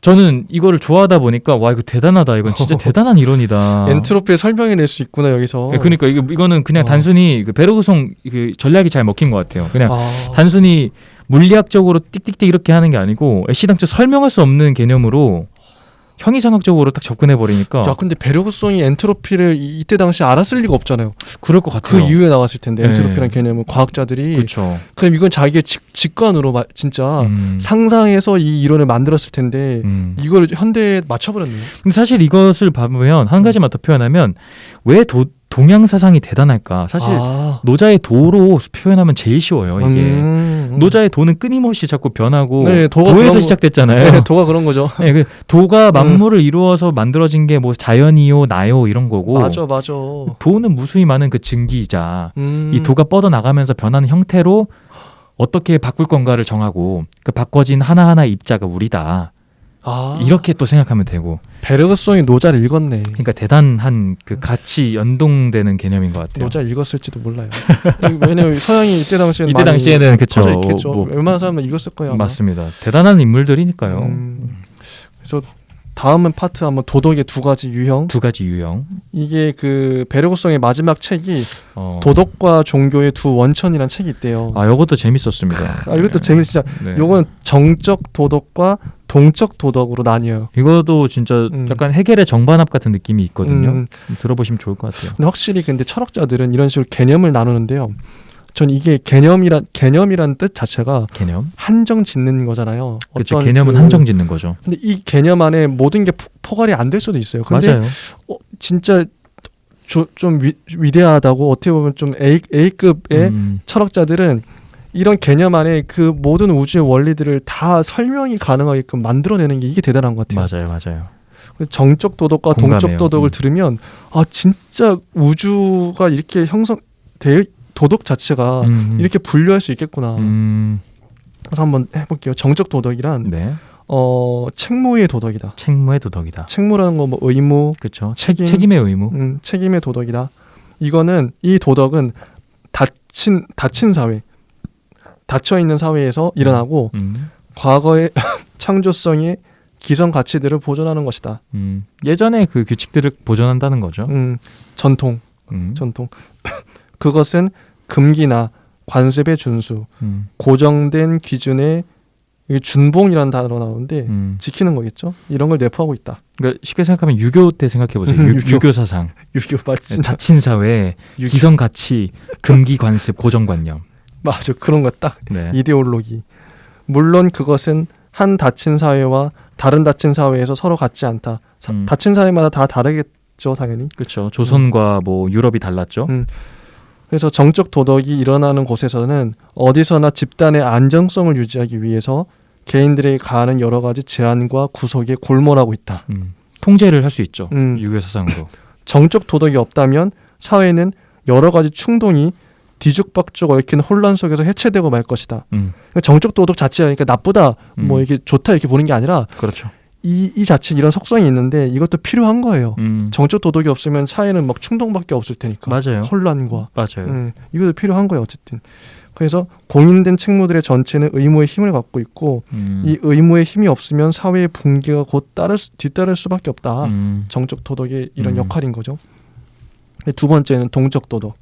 저는 이거를 좋아하다 보니까 와 이거 대단하다. 이건 진짜 대단한 이론이다. 엔트로피를 설명해낼 수 있구나 여기서. 네, 그러니까 이거는 그냥 단순히 그 베르그송 그 전략이 잘 먹힌 것 같아요. 그냥 단순히 물리학적으로 띡띡띡 이렇게 하는 게 아니고 애시당초 설명할 수 없는 개념으로 형이상학적으로 딱 접근해 버리니까. 야, 근데 베르그송이 엔트로피를 이때 당시 알았을 리가 없잖아요. 그럴 것 같아요. 그 이후에 나왔을 텐데 엔트로피라는 개념은 과학자들이. 그렇죠. 그럼 이건 자기의 직관으로 진짜 상상해서 이 이론을 만들었을 텐데 이걸 현대에 맞춰버렸네요. 근데 사실 이것을 보면 한 가지만 더 표현하면 왜 동양 사상이 대단할까? 사실 노자의 도로 표현하면 제일 쉬워요. 이게 노자의 도는 끊임없이 자꾸 변하고 도에서 시작됐잖아요. 네, 도가 그런 거죠. 네, 그 도가 만물을 이루어서 만들어진 게 뭐 자연이요, 나요 이런 거고. 맞아. 도는 무수히 많은 그 증기이자 이 도가 뻗어 나가면서 변하는 형태로 어떻게 바꿀 건가를 정하고 그 바꿔진 하나하나의 입자가 우리다. 이렇게 또 생각하면 되고. 베르그송이 노자를 읽었네. 그러니까 대단한 그 같이 연동되는 개념인 것 같아요. 노자 읽었을지도 몰라요. 왜냐면 서양이 이때 당시에는 그렇죠. 웬만한 사람은 읽었을 거예요. 아마. 맞습니다. 대단한 인물들이니까요. 그래서 다음은 파트 한번 도덕의 두 가지 유형. 이게 그 베르그송의 마지막 책이 도덕과 종교의 두 원천이라는 책이 있대요. 이것도 재밌었습니다. 이것도 재밌죠. 요건 정적 도덕과 동적 도덕으로 나뉘어요. 이것도 진짜 약간 헤겔의 정반합 같은 느낌이 있거든요. 들어보시면 좋을 것 같아요. 근데 확실히 근데 철학자들은 이런 식으로 개념을 나누는데요. 전 이게 개념이란 뜻 자체가 한정 짓는 거잖아요. 그렇죠. 개념은 한정 짓는 거죠. 근데 이 개념 안에 모든 게 포괄이 안 될 수도 있어요. 근데 맞아요. 진짜 좀 위대하다고 어떻게 보면 좀 A급의 철학자들은 이런 개념 안에 그 모든 우주의 원리들을 다 설명이 가능하게끔 만들어내는 게 이게 대단한 것 같아요. 맞아요. 정적 도덕과 동적 도덕을 들으면 진짜 우주가 이렇게 도덕 자체가 이렇게 분류할 수 있겠구나. 그래서 한번 해볼게요. 정적 도덕이란 책무의 도덕이다. 책무라는 거 뭐 의무, 그렇죠. 책임의 의무. 책임의 도덕이다. 이거는 이 도덕은 닫힌 사회, 닫혀 있는 사회에서 일어나고 과거의 창조성에 기성 가치들을 보존하는 것이다. 예전에 그 규칙들을 보존한다는 거죠. 전통. 그것은 금기나 관습의 준수, 고정된 기준의 준봉이라는 단어가 나오는데 지키는 거겠죠. 이런 걸 내포하고 있다. 그러니까 쉽게 생각하면 유교 때 생각해 보세요. 유교 사상, 유교 맞지? 자친 사회, 기성 가치, 금기 관습, 고정관념. 맞아, 그런 거 딱. 네. 이데올로기. 물론 그것은 한 다친 사회와 다른 다친 사회에서 서로 같지 않다. 다친 사회마다 다 다르겠죠, 당연히. 그렇죠. 조선과 뭐 유럽이 달랐죠. 그래서 정적 도덕이 일어나는 곳에서는 어디서나 집단의 안정성을 유지하기 위해서 개인들에게 가하는 여러 가지 제한과 구속에 골몰하고 있다. 통제를 할 수 있죠. 유교 사상으로. 정적 도덕이 없다면 사회는 여러 가지 충동이 뒤죽박죽 얽힌 혼란 속에서 해체되고 말 것이다. 정적 도덕 자체가 그러니까 나쁘다, 뭐 이게 좋다 이렇게 보는 게 아니라 그렇죠. 이 자체 이런 속성이 있는데 이것도 필요한 거예요. 정적 도덕이 없으면 사회는 막 충동밖에 없을 테니까. 맞아요. 혼란과. 맞아요. 이것도 필요한 거예요, 어쨌든. 그래서 공인된 책무들의 전체는 의무의 힘을 갖고 있고 이 의무의 힘이 없으면 사회의 붕괴가 곧 뒤따를 수밖에 없다. 정적 도덕의 이런 역할인 거죠. 두 번째는 동적 도덕.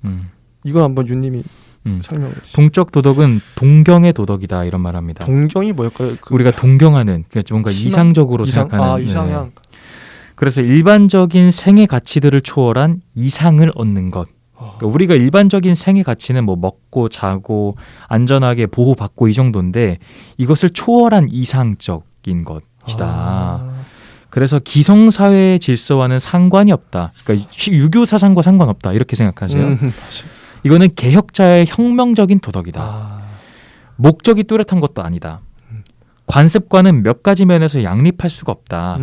이거 한번 윤님이 설명해 주시죠. 동적 도덕은 동경의 도덕이다 이런 말합니다. 동경이 뭘까요? 우리가 동경하는 그러니까 뭔가 이상적으로 생각하는. 이상향. 네. 그래서 일반적인 생애 가치들을 초월한 이상을 얻는 것. 그러니까 우리가 일반적인 생애 가치는 뭐 먹고 자고 안전하게 보호받고 이 정도인데 이것을 초월한 이상적인 것이다. 그래서 기성사회의 질서와는 상관이 없다. 그러니까 유교 사상과 상관없다. 이렇게 생각하세요. 이거는 개혁자의 혁명적인 도덕이다. 목적이 뚜렷한 것도 아니다. 관습과는 몇 가지 면에서 양립할 수가 없다.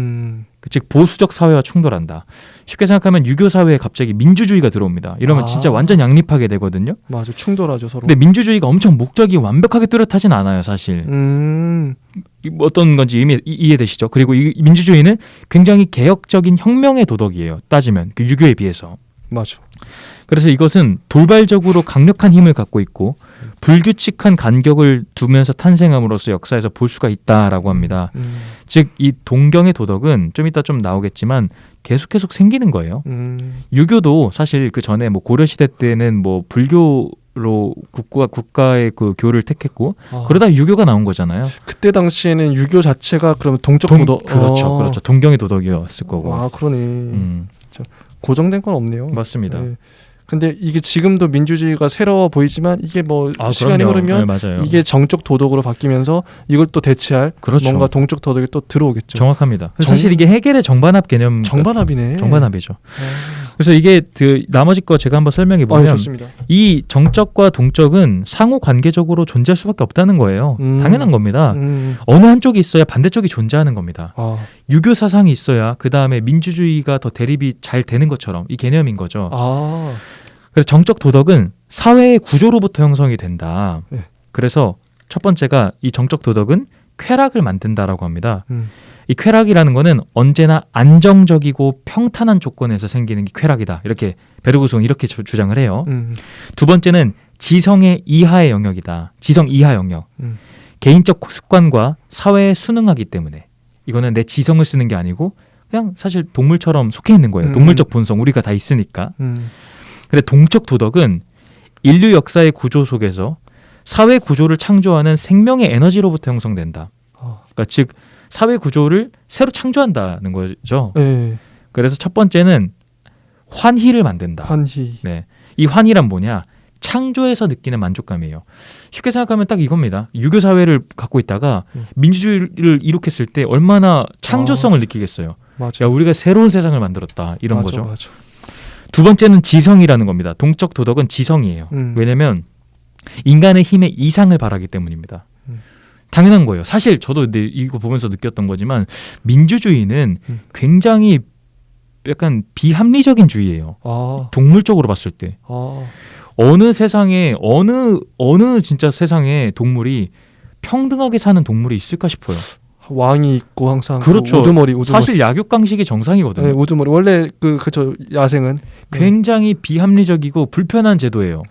즉 보수적 사회와 충돌한다. 쉽게 생각하면 유교 사회에 갑자기 민주주의가 들어옵니다. 이러면 진짜 완전 양립하게 되거든요. 맞아, 충돌하죠 서로. 근데 민주주의가 엄청 목적이 완벽하게 뚜렷하진 않아요, 사실. 어떤 건지 이해되시죠? 그리고 이 민주주의는 굉장히 개혁적인 혁명의 도덕이에요. 따지면 그 유교에 비해서. 맞아. 그래서 이것은 돌발적으로 강력한 힘을 갖고 있고 불규칙한 간격을 두면서 탄생함으로써 역사에서 볼 수가 있다라고 합니다. 즉 이 동경의 도덕은 좀 이따 좀 나오겠지만 계속 생기는 거예요. 유교도 사실 그 전에 뭐 고려 시대 때는 뭐 불교로 국가의 그 교를 택했고 그러다 유교가 나온 거잖아요. 그때 당시에는 유교 자체가 그러면 동적 도덕. 그렇죠. 동경의 도덕이었을 거고. 그러네. 고정된 건 없네요. 맞습니다. 네. 근데 이게 지금도 민주주의가 새로워 보이지만 이게 뭐 시간이 흐르면 네, 이게 정적 도덕으로 바뀌면서 이걸 또 대체할 뭔가 동적 도덕이 또 들어오겠죠. 정확합니다. 사실 이게 해겔의 정반합 개념. 정반합이네. 정반합이죠. 그래서 이게 그 나머지 거 제가 한번 설명해 보면 이 정적과 동적은 상호 관계적으로 존재할 수밖에 없다는 거예요. 당연한 겁니다. 어느 한쪽이 있어야 반대쪽이 존재하는 겁니다. 유교 사상이 있어야 그 다음에 민주주의가 더 대립이 잘 되는 것처럼 이 개념인 거죠. 그래서 정적 도덕은 사회의 구조로부터 형성이 된다. 네. 그래서 첫 번째가 이 정적 도덕은 쾌락을 만든다라고 합니다. 이 쾌락이라는 거는 언제나 안정적이고 평탄한 조건에서 생기는 게 쾌락이다. 이렇게 베르그송은 이렇게 주장을 해요. 두 번째는 지성의 이하의 영역이다. 지성 이하 영역. 개인적 습관과 사회에 순응하기 때문에 이거는 내 지성을 쓰는 게 아니고 그냥 사실 동물처럼 속해 있는 거예요. 동물적 본성 우리가 다 있으니까. 근데 동적 도덕은 인류 역사의 구조 속에서 사회 구조를 창조하는 생명의 에너지로부터 형성된다. 그러니까 즉 사회 구조를 새로 창조한다는 거죠. 네. 그래서 첫 번째는 환희를 만든다. 환희. 네. 이 환희란 뭐냐? 창조에서 느끼는 만족감이에요. 쉽게 생각하면 딱 이겁니다. 유교 사회를 갖고 있다가 민주주의를 이룩했을 때 얼마나 창조성을 느끼겠어요. 맞아. 야, 우리가 새로운 세상을 만들었다. 이런 거죠. 맞아. 두 번째는 지성이라는 겁니다. 동적 도덕은 지성이에요. 왜냐하면 인간의 힘의 이상을 바라기 때문입니다. 당연한 거예요. 사실 저도 이거 보면서 느꼈던 거지만 민주주의는 굉장히 약간 비합리적인 주의예요. 동물적으로 봤을 때. 어느 세상에 어느 진짜 세상에 동물이 평등하게 사는 동물이 있을까 싶어요. 왕이 있고 항상 그렇죠. 우두머리. 사실 약육강식이 정상이거든요. 네, 우두머리. 원래 그저 야생은 굉장히 비합리적이고 불편한 제도예요.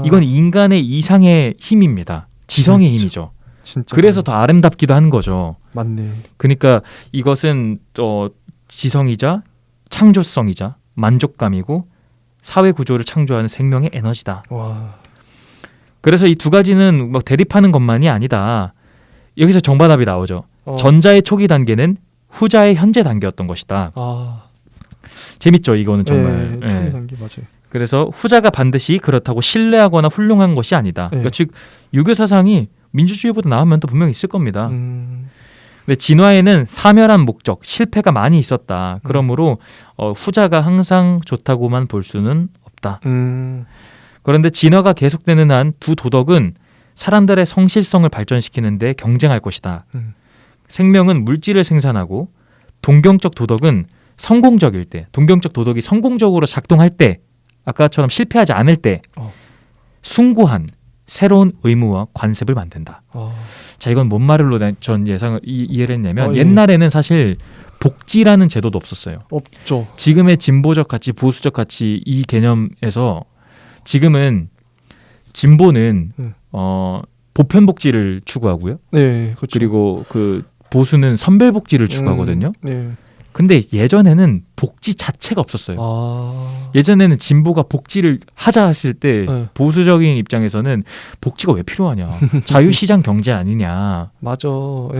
이건 인간의 이상의 힘입니다. 지성의 힘이죠. 진짜. 그래서 더 아름답기도 한 거죠. 맞네. 그러니까 이것은 지성이자 창조성이자 만족감이고 사회 구조를 창조하는 생명의 에너지다. 와. 그래서 이 두 가지는 막 대립하는 것만이 아니다. 여기서 정반합이 나오죠. 전자의 초기 단계는 후자의 현재 단계였던 것이다. 재밌죠, 이거는 정말. 네, 초기 단계 맞아요. 그래서 후자가 반드시 그렇다고 신뢰하거나 훌륭한 것이 아니다. 그러니까 즉 유교 사상이 민주주의보다 나은 면도 분명히 있을 겁니다. 근데 진화에는 사멸한 목적, 실패가 많이 있었다. 그러므로 후자가 항상 좋다고만 볼 수는 없다. 그런데 진화가 계속되는 한 두 도덕은 사람들의 성실성을 발전시키는 데 경쟁할 것이다. 생명은 물질을 생산하고 동경적 도덕은 성공적일 때, 동경적 도덕이 성공적으로 작동할 때, 아까처럼 실패하지 않을 때 숭고한 새로운 의무와 관습을 만든다. 자, 이건 뭔 말로 전 이해를 했냐면 옛날에는 사실 복지라는 제도도 없었어요. 없죠. 지금의 진보적 가치, 보수적 가치 이 개념에서 지금은 진보는 보편 복지를 추구하고요. 네, 그렇죠. 그리고 그 보수는 선별 복지를 추구하거든요. 네. 근데 예전에는 복지 자체가 없었어요. 예전에는 진보가 복지를 하자 했을 때 보수적인 입장에서는 복지가 왜 필요하냐. 자유시장 경제 아니냐. 맞아.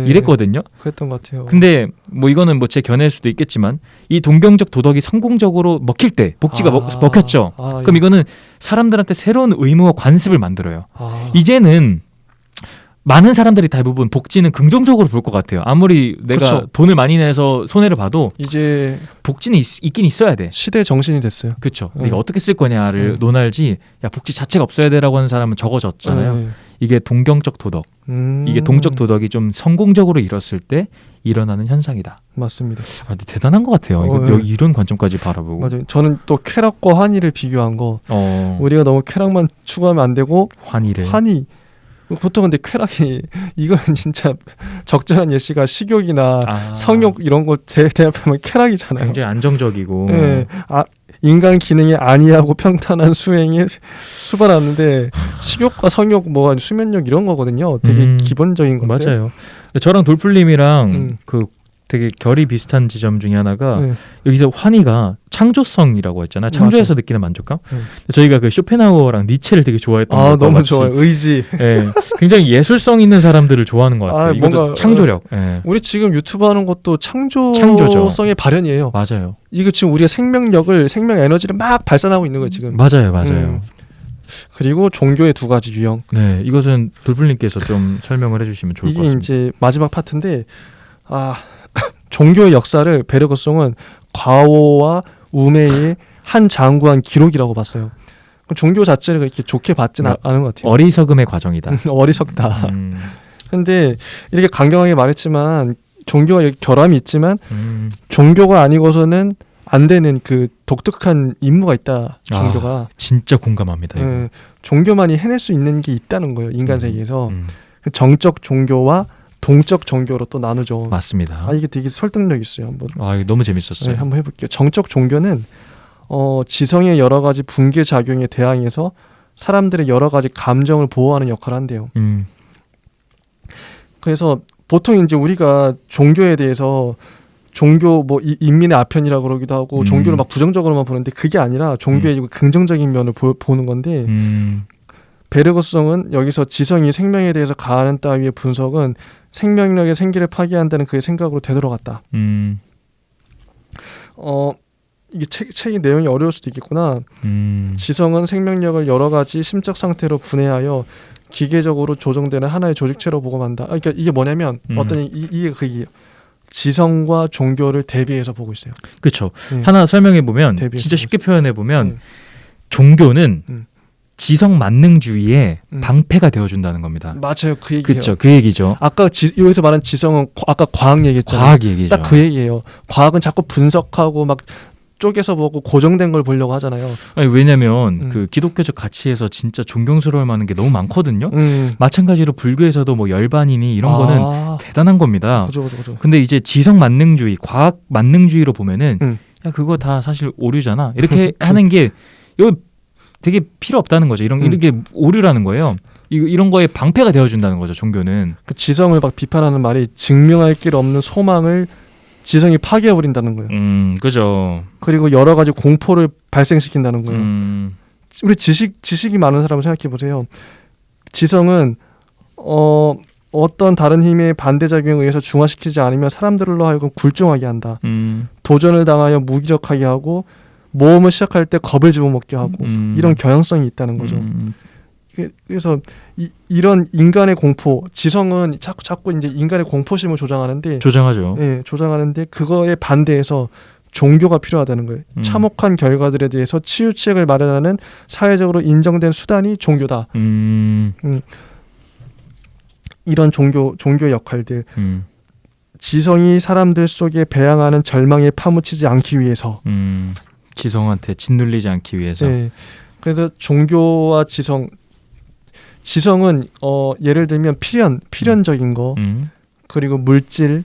이랬거든요. 그랬던 것 같아요. 근데 뭐 이거는 뭐 제 견해일 수도 있겠지만 이 동경적 도덕이 성공적으로 먹힐 때 복지가 먹혔죠. 그럼 이거는 사람들한테 새로운 의무와 관습을 만들어요. 이제는 많은 사람들이 대부분 복지는 긍정적으로 볼 것 같아요. 아무리 내가 그쵸. 돈을 많이 내서 손해를 봐도 이제 복지는 있긴 있어야 돼. 시대 정신이 됐어요. 그렇죠. 네가 어떻게 쓸 거냐를 논할지 야 복지 자체가 없어야 돼라고 하는 사람은 적어졌잖아요. 이게 동경적 도덕. 이게 동적 도덕이 좀 성공적으로 이뤘을 때 일어나는 현상이다. 맞습니다. 근데 대단한 것 같아요. 이런 관점까지 바라보고. 맞아요. 저는 또 쾌락과 환희를 비교한 거. 우리가 너무 쾌락만 추구하면 안 되고 환희. 보통 근데 쾌락이 이거는 진짜 적절한 예시가 식욕이나 성욕 이런 거 대합하면 쾌락이잖아요. 굉장히 안정적이고. 인간 기능이 안이하고 평탄한 수행이 수반하는데 식욕과 성욕, 뭐 수면욕 이런 거거든요. 되게 기본적인 건데. 맞아요. 저랑 돌풀님이랑 그 되게 결이 비슷한 지점 중에 하나가 여기서 환희가 창조성이라고 했잖아요. 창조에서 느끼는 만족감. 저희가 그 쇼펜하우어랑 니체를 되게 좋아했던 것 너무 좋아요. 의지. 굉장히 예술성 있는 사람들을 좋아하는 것 같아요. 뭔가 창조력. 우리 지금 유튜브 하는 것도 창조성의 발현이에요. 맞아요. 이거 지금 우리의 생명 에너지를 막 발산하고 있는 거예요 지금. 맞아요. 그리고 종교의 두 가지 유형. 네, 이것은 돌풀님께서 좀 설명을 해주시면 좋을 것 같습니다. 이게 이제 마지막 파트인데, 종교의 역사를 베르그송은 과오와 우매의 한 장구한 기록이라고 봤어요. 종교 자체를 그렇게 좋게 받지는 않은 것 같아요. 어리석음의 과정이다. 어리석다. 근데 이렇게 강경하게 말했지만 종교와 결함이 있지만 종교가 아니고서는 안 되는 그 독특한 임무가 있다. 종교가. 진짜 공감합니다. 이거. 종교만이 해낼 수 있는 게 있다는 거예요. 인간 세계에서. 정적 종교와 동적 종교로 또 나누죠. 맞습니다. 이게 되게 설득력 있어요. 한번. 이거 너무 재밌었어요. 한번 해볼게요. 정적 종교는 지성의 여러 가지 붕괴 작용에 대항해서 사람들의 여러 가지 감정을 보호하는 역할을 한대요. 그래서 보통 이제 우리가 종교에 대해서 종교 뭐 인민의 아편이라고 그러기도 하고 종교를 막 부정적으로만 보는데 그게 아니라 종교의 긍정적인 면을 보는 건데 베르그송은 여기서 지성이 생명에 대해서 가하는 따위의 분석은 생명력의 생기를 파괴한다는 그의 생각으로 되돌아갔다. 이게 책의 내용이 어려울 수도 있겠구나. 지성은 생명력을 여러 가지 심적 상태로 분해하여 기계적으로 조정되는 하나의 조직체로 보고만다. 그러니까 이게 뭐냐면 어떤 이게 그게 지성과 종교를 대비해서 보고 있어요. 그렇죠. 하나 설명해 보면 진짜 쉽게 표현해 보면 종교는 지성 만능주의의 방패가 되어준다는 겁니다. 맞아요, 그 얘기예요. 그렇죠, 그 얘기죠. 아까 여기서 말한 지성은 아까 과학 얘기했잖아요. 과학 얘기죠. 딱 그 얘기예요. 과학은 자꾸 분석하고 막 쪼개서 보고 고정된 걸 보려고 하잖아요. 왜냐하면 그 기독교적 가치에서 진짜 존경스러울 만한 게 너무 많거든요. 마찬가지로 불교에서도 뭐 열반이니 이런 거는 대단한 겁니다. 그죠. 근데 이제 지성 만능주의, 과학 만능주의로 보면은 야 그거 다 사실 오류잖아. 이렇게 하는 게 이거 되게 필요 없다는 거죠. 이렇게 오류라는 거예요. 이런 거에 방패가 되어준다는 거죠. 종교는. 그 지성을 막 비판하는 말이 증명할 길 없는 소망을 지성이 파괴해버린다는 거예요. 그죠. 그리고 여러 가지 공포를 발생시킨다는 거예요. 우리 지식이 많은 사람을 생각해 보세요. 지성은 어떤 다른 힘의 반대작용에 의해서 중화시키지 않으면 사람들로 하여금 굴종하게 한다. 도전을 당하여 무기력하게 하고 모험을 시작할 때 겁을 집어먹게 하고 이런 경향성이 있다는 거죠. 그래서 이런 인간의 공포, 지성은 자꾸 이제 인간의 공포심을 조장하죠. 예, 조장하는데 그거에 반대해서 종교가 필요하다는 거예요. 참혹한 결과들에 대해서 치유책을 마련하는 사회적으로 인정된 수단이 종교다. 이런 종교 역할들, 지성이 사람들 속에 배양하는 절망에 파묻히지 않기 위해서, 지성한테 짓눌리지 않기 위해서. 네. 그래서 종교와 지성은 예를 들면 필연적인 거, 그리고 물질,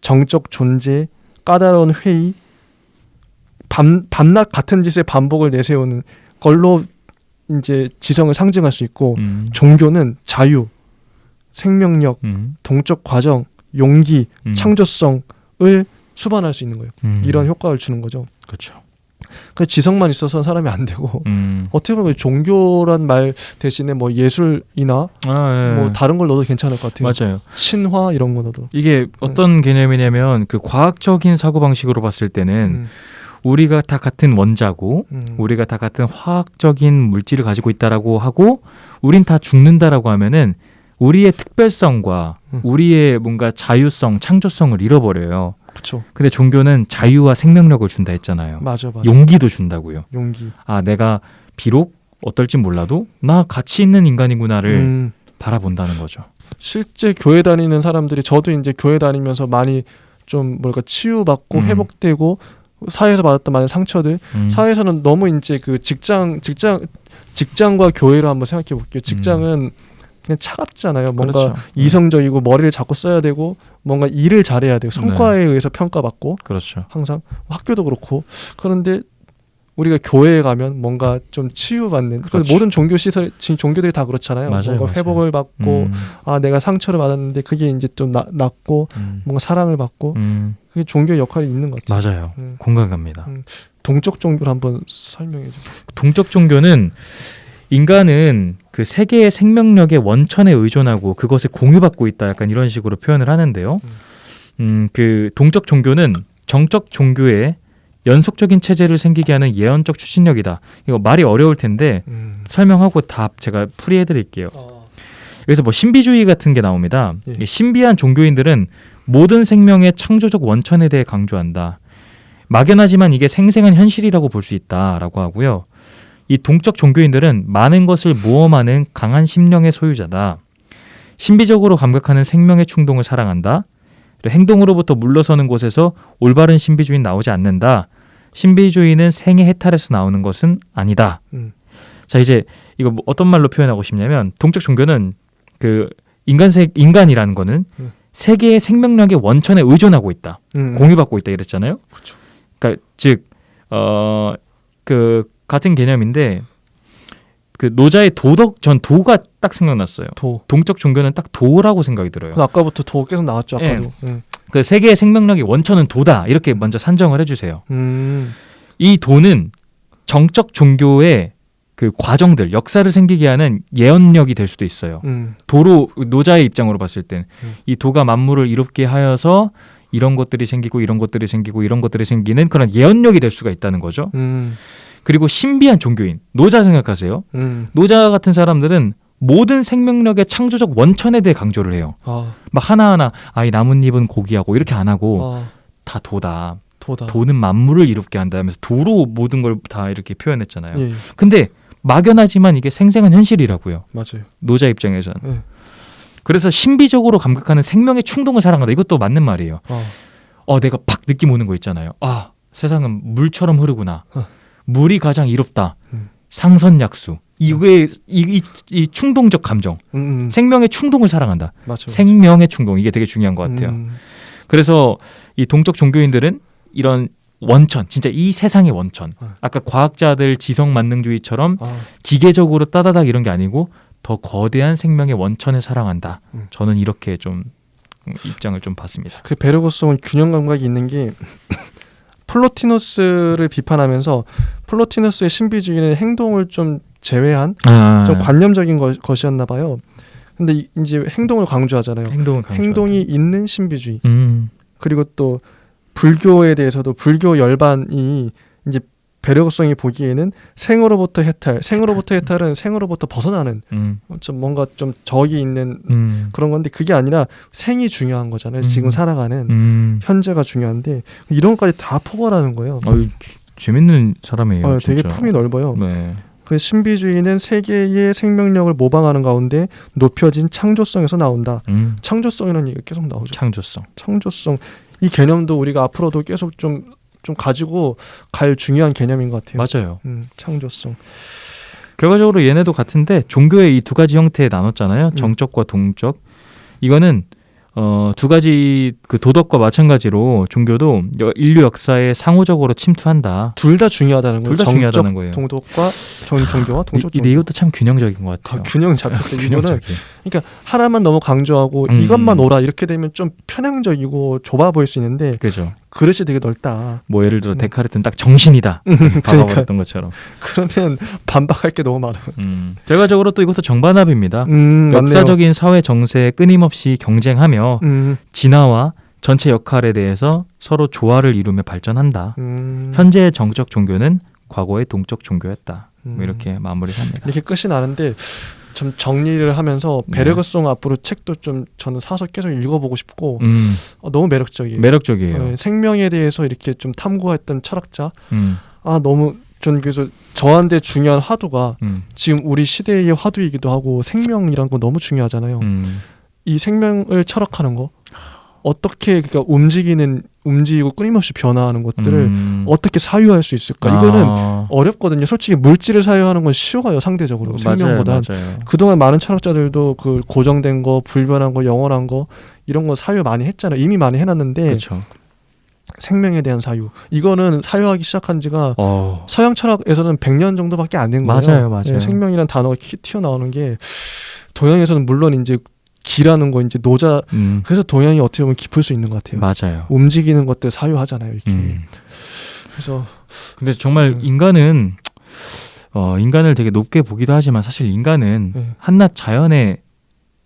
정적 존재, 까다로운 회의, 밤낮 같은 짓의 반복을 내세우는 걸로 이제 지성을 상징할 수 있고, 종교는 자유, 생명력, 동적 과정, 용기, 창조성을 수반할 수 있는 거예요. 이런 효과를 주는 거죠. 그렇죠. 그 지성만 있어서는 사람이 안 되고 어떻게 보면 종교란 말 대신에 뭐 예술이나 뭐 다른 걸 넣어도 괜찮을 것 같아요. 맞아요. 신화 이런 거 넣어도. 이게 어떤 개념이냐면 그 과학적인 사고 방식으로 봤을 때는 우리가 다 같은 원자고 우리가 다 같은 화학적인 물질을 가지고 있다라고 하고 우린 다 죽는다라고 하면은 우리의 특별성과 우리의 뭔가 자유성, 창조성을 잃어버려요. 그렇죠. 근데 종교는 자유와 생명력을 준다 했잖아요. 맞아. 용기도 준다고요. 용기. 내가 비록 어떨지 몰라도 나 가치 있는 인간이구나를 바라본다는 거죠. 실제 교회 다니는 사람들이 저도 이제 교회 다니면서 많이 좀 치유받고 회복되고 사회에서 받았던 많은 상처들 사회에서는 너무 이제 그 직장과 교회로 한번 생각해 볼게요. 직장은 그냥 차갑잖아요. 뭔가 그렇죠. 이성적이고 머리를 자꾸 써야 되고 뭔가 일을 잘해야 되고 성과에 의해서 평가받고 그렇죠. 항상 학교도 그렇고 그런데 우리가 교회에 가면 뭔가 좀 치유받는 그렇죠. 모든 종교 시설 지금 종교들이 다 그렇잖아요. 맞아요, 뭔가 회복을 받고 내가 상처를 받았는데 그게 이제 좀 낫고 뭔가 사랑을 받고 그게 종교의 역할이 있는 것 같아요. 맞아요. 공감 갑니다. 동적 종교를 한번 설명해 주세요. 동적 종교는 인간은 그 세계의 생명력의 원천에 의존하고 그것을 공유받고 있다. 약간 이런 식으로 표현을 하는데요. 그 동적 종교는 정적 종교의 연속적인 체제를 생기게 하는 예언적 추진력이다. 이거 말이 어려울 텐데 설명하고 답 제가 풀이해드릴게요. 여기서 뭐 신비주의 같은 게 나옵니다. 예. 신비한 종교인들은 모든 생명의 창조적 원천에 대해 강조한다. 막연하지만 이게 생생한 현실이라고 볼 수 있다라고 하고요. 이 동적 종교인들은 많은 것을 모험하는 강한 심령의 소유자다. 신비적으로 감각하는 생명의 충동을 사랑한다. 행동으로부터 물러서는 곳에서 올바른 신비주의는 나오지 않는다. 신비주의는 생의 해탈에서 나오는 것은 아니다. 자, 이제 이거 뭐 어떤 말로 표현하고 싶냐면 동적 종교는 그 인간이라는 거는 세계의 생명력의 원천에 의존하고 있다. 공유받고 있다 이랬잖아요. 그렇죠. 그러니까 즉 그 같은 개념인데 그 노자의 전 도가 딱 생각났어요. 동적 종교는 딱 도라고 생각이 들어요. 아까부터 도 계속 나왔죠. 아까도. 그 세계의 생명력의 원천은 도다 이렇게 먼저 산정을 해주세요. 이 도는 정적 종교의 그 과정들, 역사를 생기게 하는 예언력이 될 수도 있어요. 도로 노자의 입장으로 봤을 땐 이 도가 만물을 이롭게 하여서 이런 것들이 생기고 이런 것들이 생기고 이런 것들이 생기는 그런 예언력이 될 수가 있다는 거죠. 그리고 신비한 종교인, 노자 생각하세요. 노자 같은 사람들은 모든 생명력의 창조적 원천에 대해 강조를 해요. 막 하나하나 이 나뭇잎은 고귀하고 이렇게 안 하고 다 도다. 도는 만물을 이롭게 한다 하면서 도로 모든 걸 다 이렇게 표현했잖아요. 예. 근데 막연하지만 이게 생생한 현실이라고요. 맞아요. 노자 입장에서는. 예. 그래서 신비적으로 감각하는 생명의 충동을 사랑한다. 이것도 맞는 말이에요. 내가 팍 느낌 오는 거 있잖아요. 세상은 물처럼 흐르구나. 물이 가장 이롭다. 상선약수. 이게 이 충동적 감정. 생명의 충동을 사랑한다. 맞죠. 생명의 충동. 이게 되게 중요한 것 같아요. 그래서 이 동적 종교인들은 이런 원천, 진짜 이 세상의 원천. 아까 과학자들 지성 만능주의처럼 기계적으로 따다닥 이런 게 아니고 더 거대한 생명의 원천을 사랑한다. 저는 이렇게 좀 입장을 좀 봤습니다. 그 베르그송은 균형 감각이 있는 게 플로티너스를 비판하면서 플로티너스의 신비주의는 행동을 좀 제외한 좀 관념적인 것이었나 봐요. 근데 이제 행동을 강조하잖아요. 행동이 있는 신비주의. 그리고 또 불교에 대해서도 불교 열반이 이제 베르그송이 보기에는 생으로부터 해탈은 생으로부터 벗어나는 좀 뭔가 좀 적이 있는 그런 건데 그게 아니라 생이 중요한 거잖아요. 지금 살아가는 현재가 중요한데 이런 것까지 다 포괄하는 거예요. 재밌는 사람이에요. 되게 품이 넓어요. 네. 그 신비주의는 세계의 생명력을 모방하는 가운데 높여진 창조성에서 나온다. 창조성이라는 얘기가 계속 나오죠. 창조성. 이 개념도 우리가 앞으로도 계속 좀 가지고 갈 중요한 개념인 것 같아요. 맞아요. 창조성. 결과적으로 얘네도 같은데 종교의 이 두 가지 형태에 나눴잖아요. 정적과 동적. 이거는 두 가지 그 도덕과 마찬가지로 종교도 인류 역사에 상호적으로 침투한다. 둘 다 중요하다는 거예요. 둘 다 중요하다는 거예요. 동덕과 종교와 동적 종교. 이것도 참 균형적인 것 같아요. 균형 잡혔어요. 이거는 그러니까 하나만 너무 강조하고 이것만 오라 이렇게 되면 좀 편향적이고 좁아 보일 수 있는데 그죠. 그릇이 되게 넓다. 뭐 예를 들어 데카르트는 딱 정신이다. 박아버렸던 것처럼. 그러면 반박할 게 너무 많아요. 결과적으로 또 이것도 정반합입니다. 역사적인 맞네요. 사회 정세에 끊임없이 경쟁하며 진화와 전체 역할에 대해서 서로 조화를 이루며 발전한다. 현재의 정적 종교는 과거의 동적 종교였다. 뭐 이렇게 마무리합니다. 이렇게 끝이 나는데 좀 정리를 하면서 베르그송 앞으로 책도 좀 저는 사서 계속 읽어보고 싶고 너무 매력적이에요. 생명에 대해서 이렇게 좀 탐구했던 철학자. 너무 전 그래서 저한테 중요한 화두가 지금 우리 시대의 화두이기도 하고 생명이란 거 너무 중요하잖아요. 이 생명을 철학하는 거 어떻게 그러니까 움직이고 끊임없이 변화하는 것들을 어떻게 사유할 수 있을까? 이거는 어렵거든요. 솔직히 물질을 사유하는 건 쉬워요. 상대적으로 생명보다. 맞아요. 그동안 많은 철학자들도 그 고정된 거, 불변한 거, 영원한 거 이런 거 사유 많이 했잖아요. 이미 많이 해놨는데 그쵸. 생명에 대한 사유 이거는 사유하기 시작한 지가 서양 철학에서는 100년 정도밖에 안 된 거예요. 맞아요. 네, 생명이란 단어가 튀어나오는 게 동양에서는 물론 이제 기라는 거 이제 노자 그래서 동양이 어떻게 보면 깊을 수 있는 것 같아요. 맞아요. 움직이는 것들 사유하잖아요. 이렇게. 그래서 근데 정말 인간은 인간을 되게 높게 보기도 하지만 사실 인간은 한낱 자연의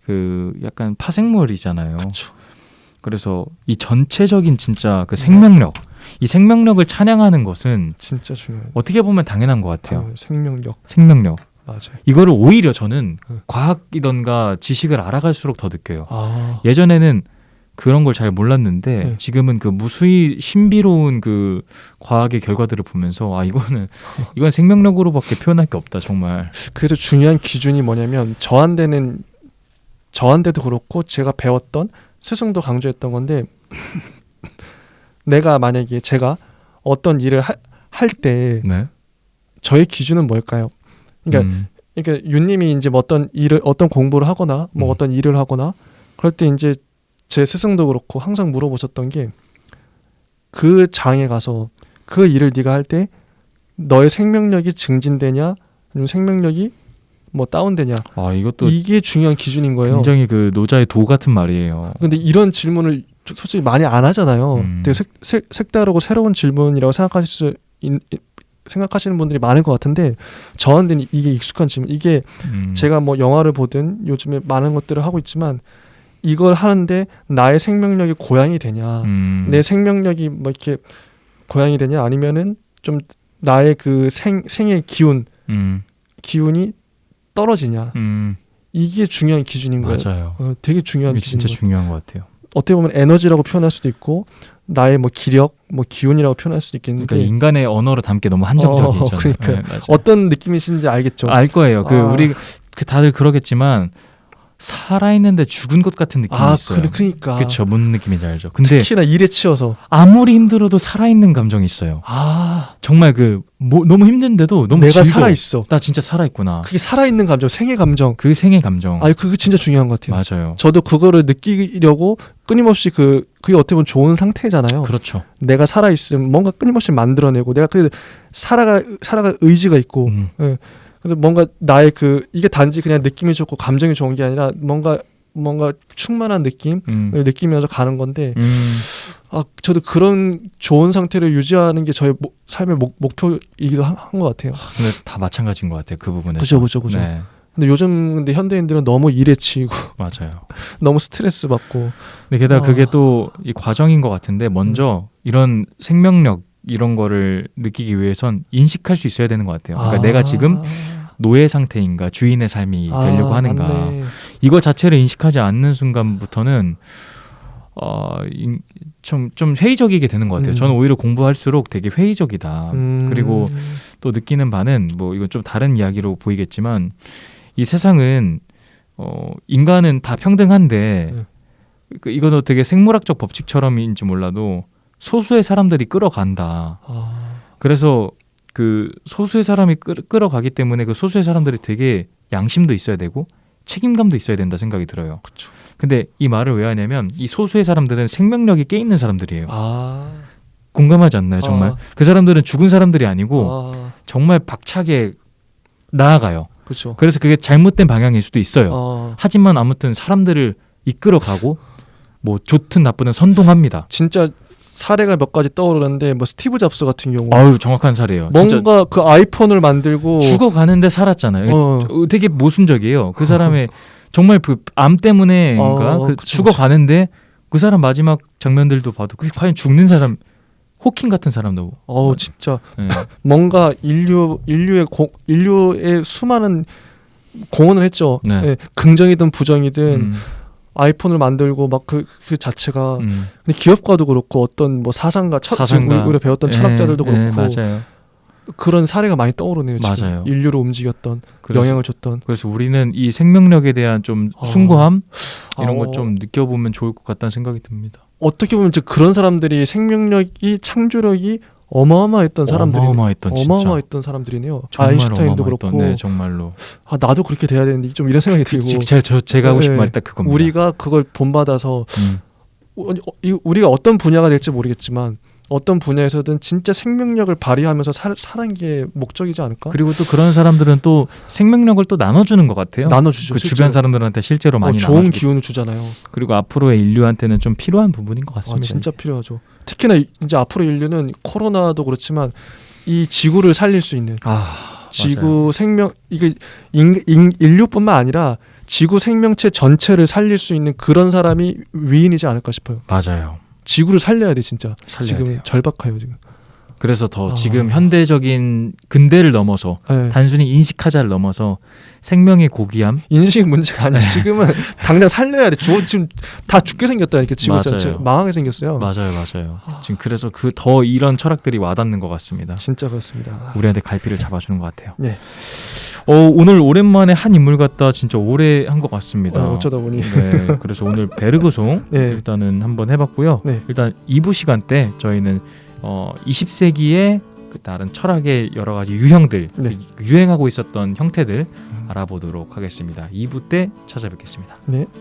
그 약간 파생물이잖아요. 그쵸. 그래서 이 전체적인 진짜 그 생명력, 이 생명력을 찬양하는 것은 진짜 중요해요. 어떻게 보면 당연한 것 같아요. 생명력. 맞아요. 이거를 오히려 저는 과학이던가 지식을 알아갈수록 더 느껴요. 예전에는 그런 걸 잘 몰랐는데 지금은 그 무수히 신비로운 그 과학의 결과들을 보면서 이건 생명력으로밖에 표현할 게 없다 정말. 그래도 중요한 기준이 뭐냐면 저한테도 그렇고 제가 배웠던 스승도 강조했던 건데 만약에 제가 어떤 일을 할 때 저의 기준은 뭘까요? 그러니까 윤님이 이제 뭐 어떤 공부를 하거나 뭐 어떤 일을 하거나 그럴 때 이제 제 스승도 그렇고 항상 물어보셨던 게 그 장에 가서 그 일을 네가 할 때 너의 생명력이 증진되냐 아니면 생명력이 뭐 다운되냐 이것도 이게 중요한 기준인 거예요. 굉장히 그 노자의 도 같은 말이에요. 근데 이런 질문을 솔직히 많이 안 하잖아요. 되게 색다르고 새로운 질문이라고 생각하시는 분들이 많을 것 같은데 저한테는 이게 익숙한 질문. 이게 제가 뭐 영화를 보든 요즘에 많은 것들을 하고 있지만 이걸 하는데 나의 생명력이 고양이 되냐, 내 생명력이 뭐 이렇게 고양이 되냐, 아니면은 좀 나의 그 생의 기운이 떨어지냐. 이게 중요한 기준인 거예요. 맞아요. 되게 중요한 기준. 진짜 중요한 것 같아요. 어떻게 보면 에너지라고 표현할 수도 있고 나의 뭐 기력, 뭐 기운이라고 표현할 수도 있겠는데 그러니까 인간의 언어로 담기 너무 한정적이잖아요. 그러니까 어떤 느낌이신지 알겠죠. 알 거예요. 우리 다들 그러겠지만 살아있는데 죽은 것 같은 느낌이 있어요. 그러니까. 그렇죠. 무슨 느낌인지 알죠. 근데 특히나 일에 치여서 아무리 힘들어도 살아있는 감정이 있어요. 정말 너무 힘든데도 너무 내가 즐거워. 살아있어. 나 진짜 살아있구나. 그게 살아있는 감정, 생애 감정. 그 생애 감정. 그게 진짜 중요한 것 같아요. 맞아요. 저도 그거를 느끼려고 끊임없이 그게 어떻게 보면 좋은 상태잖아요. 그렇죠. 내가 살아있으면 뭔가 끊임없이 만들어내고 내가 그래도 살아갈 의지가 있고 예. 근데 뭔가 나의 이게 단지 그냥 느낌이 좋고 감정이 좋은 게 아니라 뭔가 충만한 느낌을 느끼면서 가는 건데 저도 그런 좋은 상태를 유지하는 게 저의 삶의 목표이기도 한 것 같아요. 근데 다 마찬가지인 것 같아요. 그 부분에서. 그죠. 네. 근데 요즘 현대인들은 너무 일에 치이고 맞아요. 너무 스트레스 받고. 근데 게다가 그게 또 이 과정인 것 같은데 먼저 이런 생명력 이런 거를 느끼기 위해선 인식할 수 있어야 되는 것 같아요. 그러니까 내가 지금 노예 상태인가 주인의 삶이 되려고 하는가. 맞네. 이거 자체를 인식하지 않는 순간부터는 좀 회의적이게 되는 것 같아요. 저는 오히려 공부할수록 되게 회의적이다. 그리고 또 느끼는 바는 이건 좀 다른 이야기로 보이겠지만 이 세상은 인간은 다 평등한데 이거도 되게 생물학적 법칙처럼인지 몰라도 소수의 사람들이 끌어간다. 그래서 그 소수의 사람이 끌어가기 때문에 그 소수의 사람들이 되게 양심도 있어야 되고 책임감도 있어야 된다 생각이 들어요. 그쵸. 근데 이 말을 왜 하냐면 이 소수의 사람들은 생명력이 깨 있는 사람들이에요. 공감하지 않나요, 정말? 그 사람들은 죽은 사람들이 아니고 정말 박차게 나아가요. 그렇죠. 그래서 그게 잘못된 방향일 수도 있어요. 하지만 아무튼 사람들을 이끌어가고 좋든 나쁘든 선동합니다. 진짜 사례가 몇 가지 떠오르는데 스티브 잡스 같은 경우 정확한 사례예요. 뭔가 진짜 그 아이폰을 만들고 죽어가는데 살았잖아요. 되게 모순적이에요. 그 사람의 정말 그 암 때문에인가 죽어가는데 그 사람 마지막 장면들도 봐도 그게 과연 죽는 사람 호킹 같은 사람도 진짜 뭔가 인류의 수많은 공헌을 했죠. 네. 예, 긍정이든 부정이든 아이폰을 만들고 그 자체가 근데 기업가도 그렇고 어떤 사상가 우리가 배웠던 철학자들도 그렇고 맞아요. 그런 사례가 많이 떠오르네요. 지금. 맞아요. 인류를 움직였던 영향을 줬던. 그래서 우리는 이 생명력에 대한 좀 숭고함 이런 것 좀 느껴보면 좋을 것 같다는 생각이 듭니다. 어떻게 보면 그런 사람들이 생명력이 창조력이 어마어마했던 사람들이네요. 아인슈타인도 그렇고. 네, 정말로. 나도 그렇게 돼야 되는데 좀 이런 생각이 들고. 제가 하고 싶은 말이 딱 그겁니다. 우리가 그걸 본받아서 우리가 어떤 분야가 될지 모르겠지만 어떤 분야에서든 진짜 생명력을 발휘하면서 사는 게 목적이지 않을까? 그리고 또 그런 사람들은 또 생명력을 또 나눠주는 것 같아요. 나눠주죠. 그 주변 사람들한테 실제로 많이 좋은 나눠주고. 기운을 주잖아요. 그리고 앞으로의 인류한테는 좀 필요한 부분인 것 같습니다. 진짜 필요하죠. 특히나 이제 앞으로 인류는 코로나도 그렇지만 이 지구를 살릴 수 있는 지구 생명 이게 인류뿐만 아니라 지구 생명체 전체를 살릴 수 있는 그런 사람이 위인이지 않을까 싶어요. 맞아요. 지구를 살려야 돼 진짜. 살려야 지금 돼요. 절박해요 지금. 그래서 더 지금 현대적인 근대를 넘어서 단순히 인식하자를 넘어서 생명의 고귀함 인식 문제가 아니야. 지금은 당장 살려야 돼. 지금 다 죽게 생겼다 이렇게 지구 전체 망하게 생겼어요. 맞아요. 지금 그래서 더 이런 철학들이 와닿는 것 같습니다. 진짜 그렇습니다. 우리한테 갈피를 잡아주는 것 같아요. 네. 오늘 오랜만에 한 인물 같다 진짜 오래 한 것 같습니다. 어쩌다 보니. 네, 그래서 오늘 베르그송 일단은 한번 해봤고요. 일단 2부 시간 때 저희는 20세기의 다른 철학의 여러 가지 유형들, 유행하고 있었던 형태들 알아보도록 하겠습니다. 2부 때 찾아뵙겠습니다. 네.